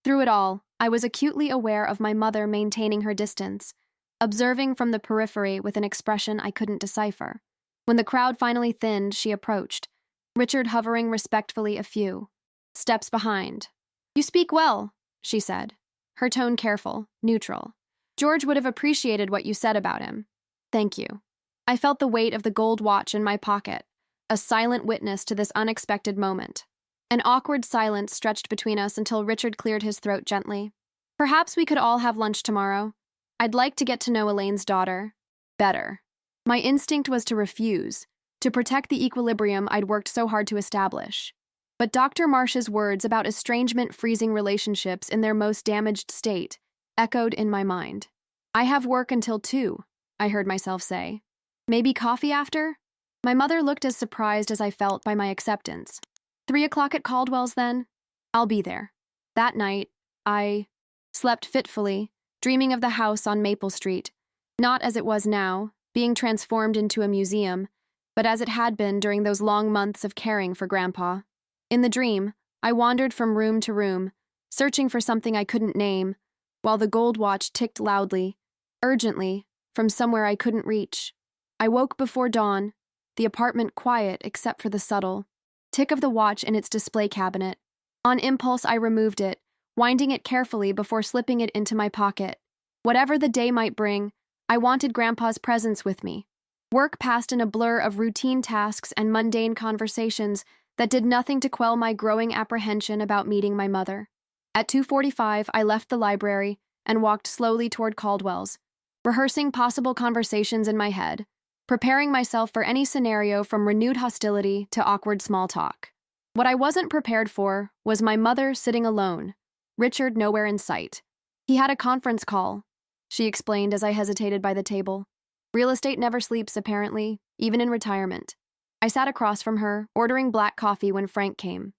Through it all, I was acutely aware of my mother maintaining her distance, observing from the periphery with an expression I couldn't decipher. When the crowd finally thinned, she approached, Richard hovering respectfully a few steps behind. "You speak well," she said, her tone careful, neutral. "George would have appreciated what you said about him." "Thank you." I felt the weight of the gold watch in my pocket, a silent witness to this unexpected moment. An awkward silence stretched between us until Richard cleared his throat gently. "Perhaps we could all have lunch tomorrow. I'd like to get to know Elaine's daughter better." My instinct was to refuse, to protect the equilibrium I'd worked so hard to establish. But Dr. Marsh's words about estrangement freezing relationships in their most damaged state echoed in my mind. "I have work until 2, I heard myself say. "Maybe coffee after?" My mother looked as surprised as I felt by my acceptance. 3 o'clock at Caldwell's, then? I'll be there. That night, I slept fitfully, dreaming of the house on Maple Street, not as it was now, being transformed into a museum, but as it had been during those long months of caring for Grandpa. In the dream, I wandered from room to room, searching for something I couldn't name, while the gold watch ticked loudly, urgently, from somewhere I couldn't reach. I woke before dawn, the apartment quiet except for the subtle tick of the watch in its display cabinet. On impulse, I removed it, winding it carefully before slipping it into my pocket. Whatever the day might bring, I wanted Grandpa's presence with me. Work passed in a blur of routine tasks and mundane conversations that did nothing to quell my growing apprehension about meeting my mother. At 2:45, I left the library and walked slowly toward Caldwell's, rehearsing possible conversations in my head, preparing myself for any scenario from renewed hostility to awkward small talk. What I wasn't prepared for was my mother sitting alone, Richard nowhere in sight. "He had a conference call," she explained as I hesitated by the table. "Real estate never sleeps, apparently, even in retirement." I sat across from her, ordering black coffee when Frank came,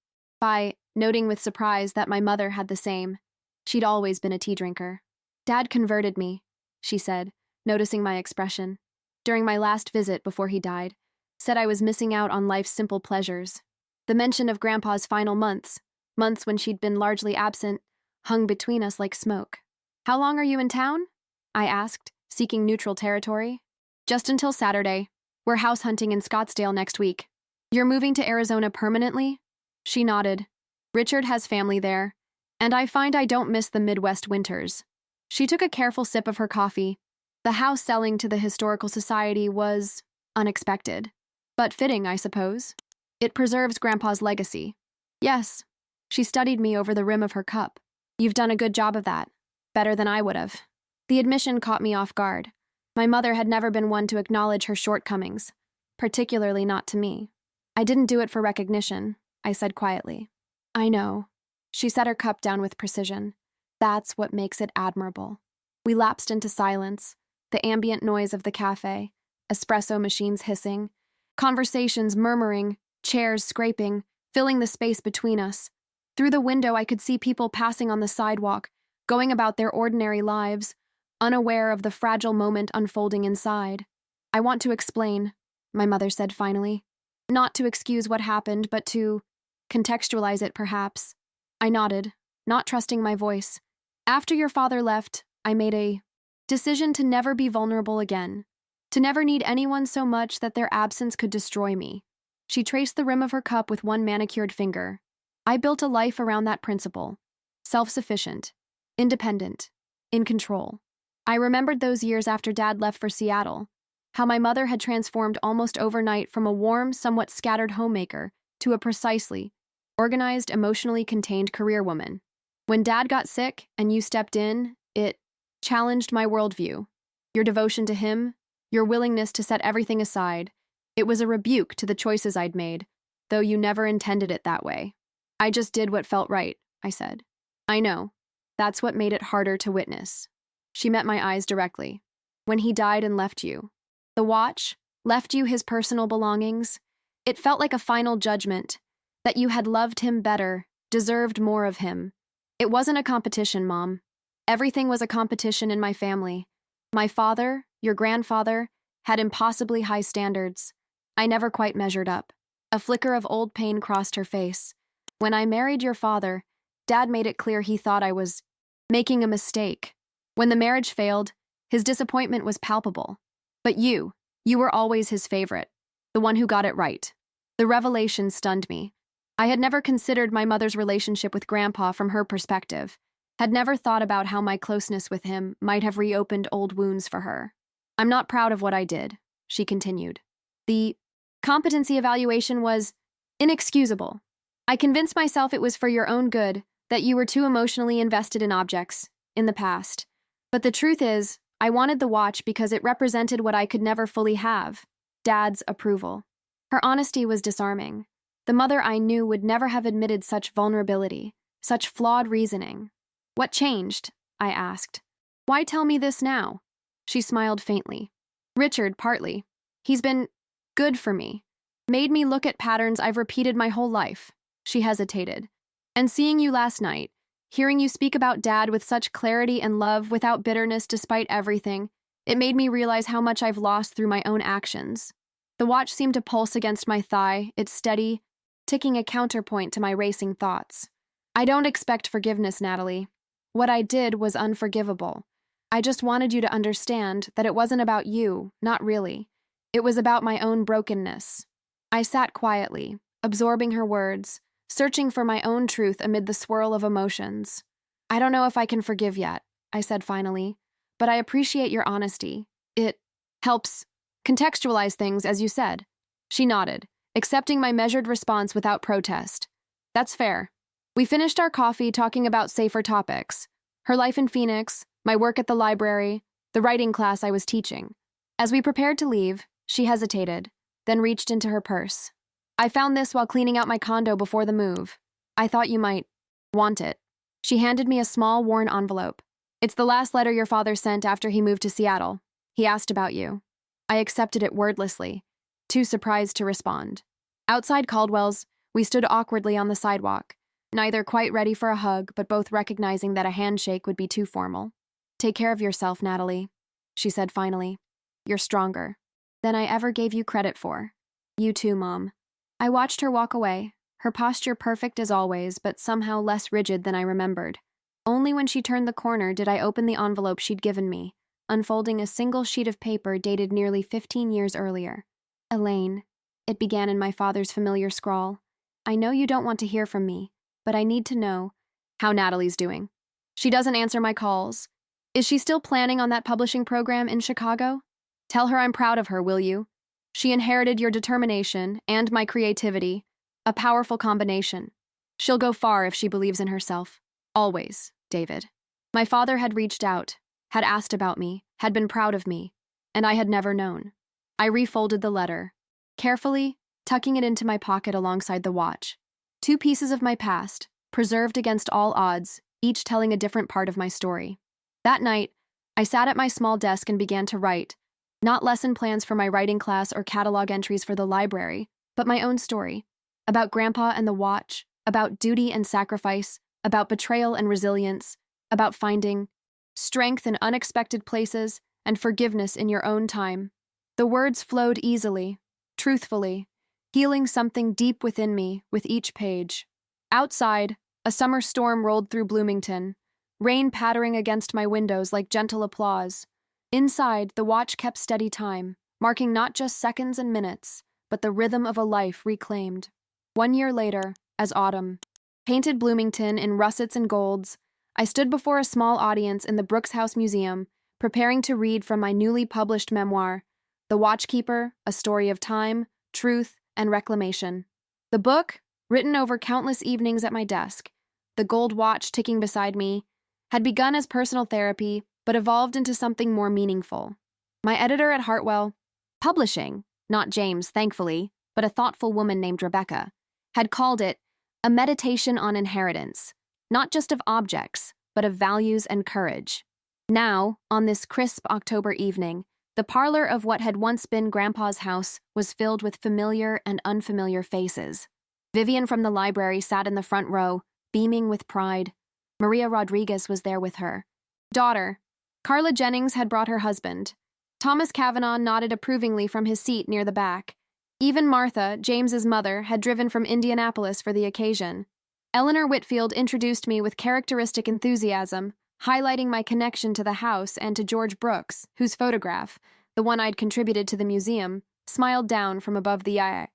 noting with surprise that my mother had the same. She'd always been a tea drinker. "Dad converted me," she said, noticing my expression. "During my last visit before he died, said I was missing out on life's simple pleasures." The mention of Grandpa's final months when she'd been largely absent, hung between us like smoke. "How long are you in town?" I asked, seeking neutral territory. "Just until Saturday. We're house hunting in Scottsdale next week." "You're moving to Arizona permanently?" She nodded. "Richard has family there, and I find I don't miss the Midwest winters." She took a careful sip of her coffee. The house selling to the Historical Society was unexpected, but fitting, I suppose. "It preserves Grandpa's legacy." "Yes." She studied me over the rim of her cup. "You've done a good job of that. Better than I would have." The admission caught me off guard. My mother had never been one to acknowledge her shortcomings, particularly not to me. "I didn't do it for recognition," I said quietly. "I know." She set her cup down with precision. "That's what makes it admirable." We lapsed into silence, the ambient noise of the cafe, espresso machines hissing, conversations murmuring, chairs scraping, filling the space between us. Through the window, I could see people passing on the sidewalk, going about their ordinary lives, unaware of the fragile moment unfolding inside. "I want to explain," my mother said finally. "Not to excuse what happened, but to contextualize it, perhaps." I nodded, not trusting my voice. "After your father left, I made a decision to never be vulnerable again, to never need anyone so much that their absence could destroy me." She traced the rim of her cup with one manicured finger. "I built a life around that principle. Self-sufficient, independent, in control." I remembered those years after Dad left for Seattle, how my mother had transformed almost overnight from a warm, somewhat scattered homemaker to a precisely, Organized, emotionally contained career woman. When Dad got sick and you stepped in, it challenged my worldview. Your devotion to him, your willingness to set everything aside, it was a rebuke to the choices I'd made, though you never intended it that way. I just did what felt right, I said. I know. That's what made it harder to witness. She met my eyes directly. When he died and left you. The watch left you his personal belongings. It felt like a final judgment, that you had loved him better, deserved more of him. It wasn't a competition, Mom. Everything was a competition in my family. My father, your grandfather, had impossibly high standards. I never quite measured up. A flicker of old pain crossed her face. When I married your father, Dad made it clear he thought I was making a mistake. When the marriage failed, his disappointment was palpable. But you were always his favorite, the one who got it right. The revelation stunned me. I had never considered my mother's relationship with Grandpa from her perspective, had never thought about how my closeness with him might have reopened old wounds for her. I'm not proud of what I did, she continued. The competency evaluation was inexcusable. I convinced myself it was for your own good, that you were too emotionally invested in objects, in the past. But the truth is, I wanted the watch because it represented what I could never fully have, Dad's approval. Her honesty was disarming. The mother I knew would never have admitted such vulnerability, such flawed reasoning. What changed? I asked. Why tell me this now? She smiled faintly. Richard, partly. He's been good for me. Made me look at patterns I've repeated my whole life. She hesitated. And seeing you last night, hearing you speak about Dad with such clarity and love without bitterness despite everything, it made me realize how much I've lost through my own actions. The watch seemed to pulse against my thigh, its steady, ticking a counterpoint to my racing thoughts. I don't expect forgiveness, Natalie. What I did was unforgivable. I just wanted you to understand that it wasn't about you, not really. It was about my own brokenness. I sat quietly, absorbing her words, searching for my own truth amid the swirl of emotions. I don't know if I can forgive yet, I said finally, but I appreciate your honesty. It helps contextualize things, as you said. She nodded, accepting my measured response without protest. That's fair. We finished our coffee talking about safer topics. Her life in Phoenix, my work at the library, the writing class I was teaching. As we prepared to leave, she hesitated, then reached into her purse. I found this while cleaning out my condo before the move. I thought you might want it. She handed me a small, worn envelope. It's the last letter your father sent after he moved to Seattle. He asked about you. I accepted it wordlessly, too surprised to respond. Outside Caldwell's, we stood awkwardly on the sidewalk, neither quite ready for a hug, but both recognizing that a handshake would be too formal. Take care of yourself, Natalie, she said finally. You're stronger than I ever gave you credit for. You too, Mom. I watched her walk away, her posture perfect as always, but somehow less rigid than I remembered. Only when she turned the corner did I open the envelope she'd given me, unfolding a single sheet of paper dated nearly 15 years earlier. Elaine, it began in my father's familiar scrawl. I know you don't want to hear from me, but I need to know how Natalie's doing. She doesn't answer my calls. Is she still planning on that publishing program in Chicago? Tell her I'm proud of her, will you? She inherited your determination and my creativity, a powerful combination. She'll go far if she believes in herself. Always, David. My father had reached out, had asked about me, had been proud of me, and I had never known. I refolded the letter, carefully tucking it into my pocket alongside the watch. 2 pieces of my past, preserved against all odds, each telling a different part of my story. That night, I sat at my small desk and began to write, not lesson plans for my writing class or catalog entries for the library, but my own story, about Grandpa and the watch, about duty and sacrifice, about betrayal and resilience, about finding strength in unexpected places and forgiveness in your own time. The words flowed easily, truthfully, healing something deep within me with each page. Outside, a summer storm rolled through Bloomington, rain pattering against my windows like gentle applause. Inside, the watch kept steady time, marking not just seconds and minutes, but the rhythm of a life reclaimed. 1 year later, as autumn painted Bloomington in russets and golds, I stood before a small audience in the Brooks House Museum, preparing to read from my newly published memoir, The Watchkeeper, A Story of Time, Truth, and Reclamation. The book, written over countless evenings at my desk. The gold watch ticking beside me had begun as personal therapy, but evolved into something more meaningful. My editor at Hartwell Publishing, not James, thankfully, but a thoughtful woman named Rebecca, had called it a meditation on inheritance, not just of objects, but of values and courage. Now, on this crisp October evening, the parlor of what had once been Grandpa's house was filled with familiar and unfamiliar faces. Vivian from the library sat in the front row, beaming with pride. Maria Rodriguez was there with her daughter. Carla Jennings had brought her husband. Thomas Kavanaugh nodded approvingly from his seat near the back. Even Martha, James's mother, had driven from Indianapolis for the occasion. Eleanor Whitfield introduced me with characteristic enthusiasm, highlighting my connection to the house and to George Brooks, whose photograph, the one I'd contributed to the museum, smiled down from above the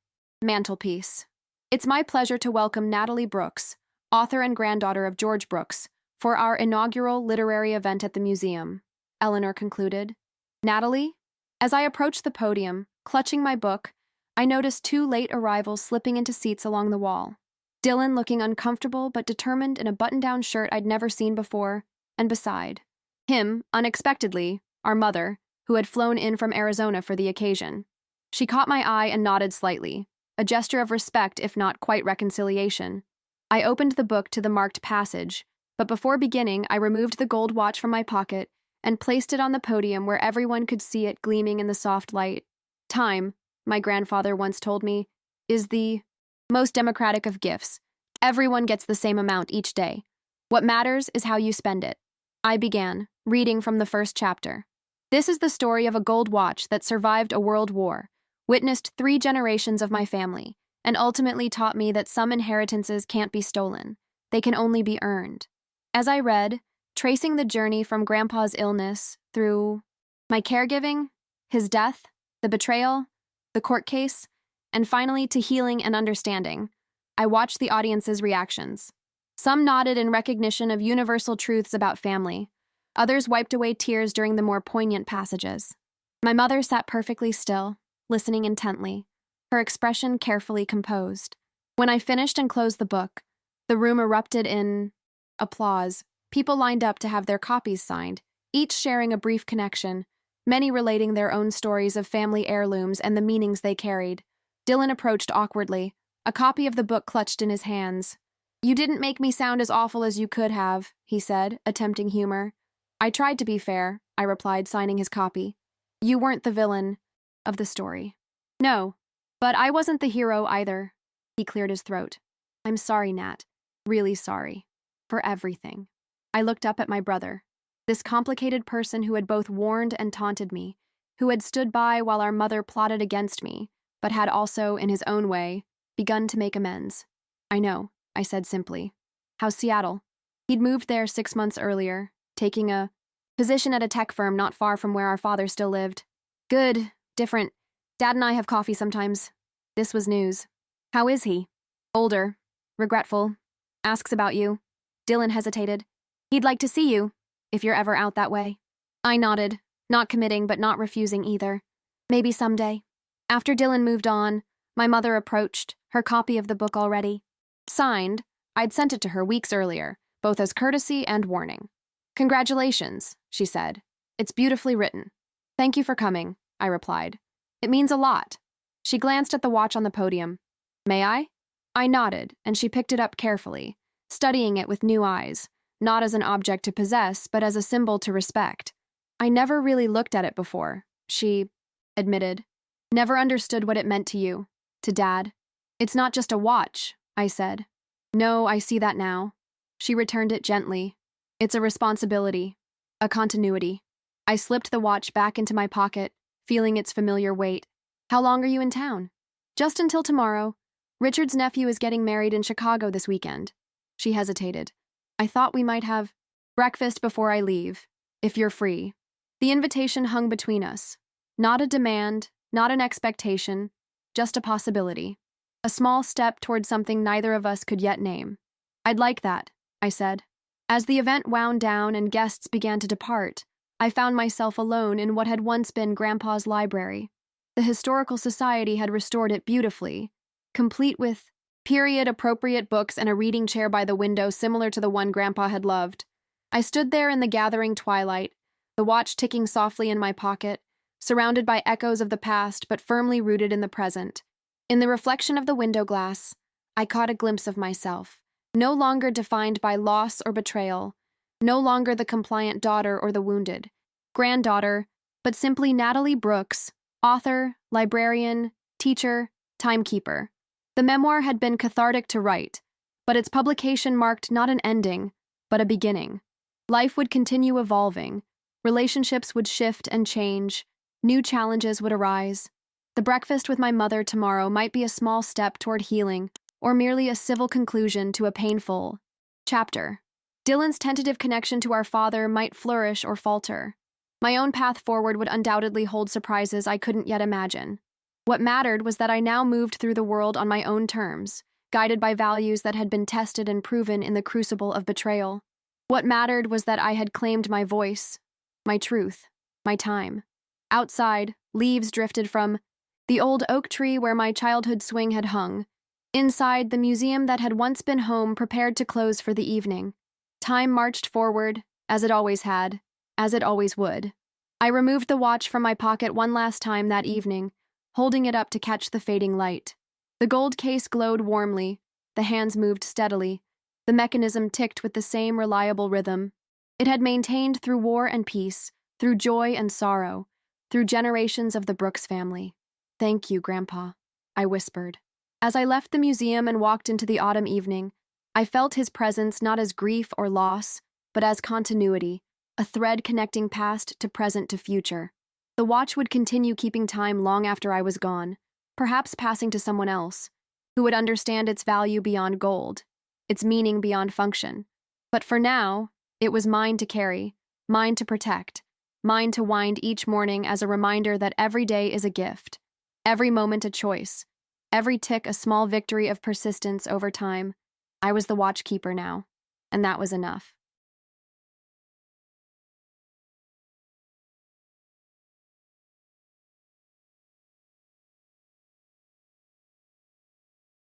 mantelpiece. It's my pleasure to welcome Natalie Brooks, author and granddaughter of George Brooks, for our inaugural literary event at the museum, Eleanor concluded. Natalie? As I approached the podium, clutching my book, I noticed two late arrivals slipping into seats along the wall. Dylan looking uncomfortable but determined in a button-down shirt I'd never seen before, and beside him, unexpectedly, our mother, who had flown in from Arizona for the occasion. She caught my eye and nodded slightly, a gesture of respect if not quite reconciliation. I opened the book to the marked passage, but before beginning I removed the gold watch from my pocket and placed it on the podium where everyone could see it gleaming in the soft light. Time, my grandfather once told me, is the most democratic of gifts. Everyone gets the same amount each day. What matters is how you spend it. I began, reading from the first chapter. This is the story of a gold watch that survived a world war, witnessed 3 generations of my family, and ultimately taught me that some inheritances can't be stolen. They can only be earned. As I read, tracing the journey from Grandpa's illness through my caregiving, his death, the betrayal, the court case, and finally to healing and understanding, I watched the audience's reactions. Some nodded in recognition of universal truths about family. Others wiped away tears during the more poignant passages. My mother sat perfectly still, listening intently, her expression carefully composed. When I finished and closed the book, the room erupted in applause. People lined up to have their copies signed, each sharing a brief connection, many relating their own stories of family heirlooms and the meanings they carried. Dylan approached awkwardly, a copy of the book clutched in his hands. "You didn't make me sound as awful as you could have," he said, attempting humor. "I tried to be fair," I replied, signing his copy. "You weren't the villain of the story." "No, but I wasn't the hero either." He cleared his throat. "I'm sorry, Nat. Really sorry. For everything." I looked up at my brother, this complicated person who had both warned and taunted me, who had stood by while our mother plotted against me, but had also, in his own way, begun to make amends. "I know," I said simply. "How's Seattle?" He'd moved there 6 months earlier, taking a position at a tech firm not far from where our father still lived. "Good, different. Dad and I have coffee sometimes." This was news. "How is he?" "Older, regretful, asks about you." Dylan hesitated. "He'd like to see you, if you're ever out that way." I nodded, not committing but not refusing either. "Maybe someday." After Dylan moved on, my mother approached, her copy of the book already. Signed, I'd sent it to her weeks earlier, both as courtesy and warning. "Congratulations," she said. "It's beautifully written." "Thank you for coming," I replied. "It means a lot." She glanced at the watch on the podium. "May I?" I nodded, and she picked it up carefully, studying it with new eyes, not as an object to possess, but as a symbol to respect. "I never really looked at it before," she admitted. "Never understood what it meant to you, to Dad." "It's not just a watch," I said. "No, I see that now." She returned it gently. "It's a responsibility, a continuity." I slipped the watch back into my pocket, feeling its familiar weight. "How long are you in town?" "Just until tomorrow. Richard's nephew is getting married in Chicago this weekend." She hesitated. "I thought we might have breakfast before I leave, if you're free." The invitation hung between us. Not a demand, not an expectation, just a possibility. A small step toward something neither of us could yet name. "I'd like that," I said. As the event wound down and guests began to depart, I found myself alone in what had once been Grandpa's library. The Historical Society had restored it beautifully, complete with Period-appropriate books and a reading chair by the window similar to the one Grandpa had loved. I stood there in the gathering twilight, the watch ticking softly in my pocket, surrounded by echoes of the past but firmly rooted in the present. In the reflection of the window glass, I caught a glimpse of myself, no longer defined by loss or betrayal, no longer the compliant daughter or the wounded granddaughter, but simply Natalie Brooks, author, librarian, teacher, timekeeper. The memoir had been cathartic to write, but its publication marked not an ending, but a beginning. Life would continue evolving, relationships would shift and change, new challenges would arise. The breakfast with my mother tomorrow might be a small step toward healing, or merely a civil conclusion to a painful chapter. Dylan's tentative connection to our father might flourish or falter. My own path forward would undoubtedly hold surprises I couldn't yet imagine. What mattered was that I now moved through the world on my own terms, guided by values that had been tested and proven in the crucible of betrayal. What mattered was that I had claimed my voice, my truth, my time. Outside, leaves drifted from the old oak tree where my childhood swing had hung. Inside, the museum that had once been home prepared to close for the evening. Time marched forward, as it always had, as it always would. I removed the watch from my pocket one last time that evening, holding it up to catch the fading light. The gold case glowed warmly, the hands moved steadily, the mechanism ticked with the same reliable rhythm. It had maintained through war and peace, through joy and sorrow, through generations of the Brooks family. "Thank you, Grandpa," I whispered. As I left the museum and walked into the autumn evening, I felt his presence not as grief or loss, but as continuity, a thread connecting past to present to future. The watch would continue keeping time long after I was gone, perhaps passing to someone else, who would understand its value beyond gold, its meaning beyond function. But for now, it was mine to carry, mine to protect, mine to wind each morning as a reminder that every day is a gift, every moment a choice, every tick a small victory of persistence over time. I was the watchkeeper now, and that was enough.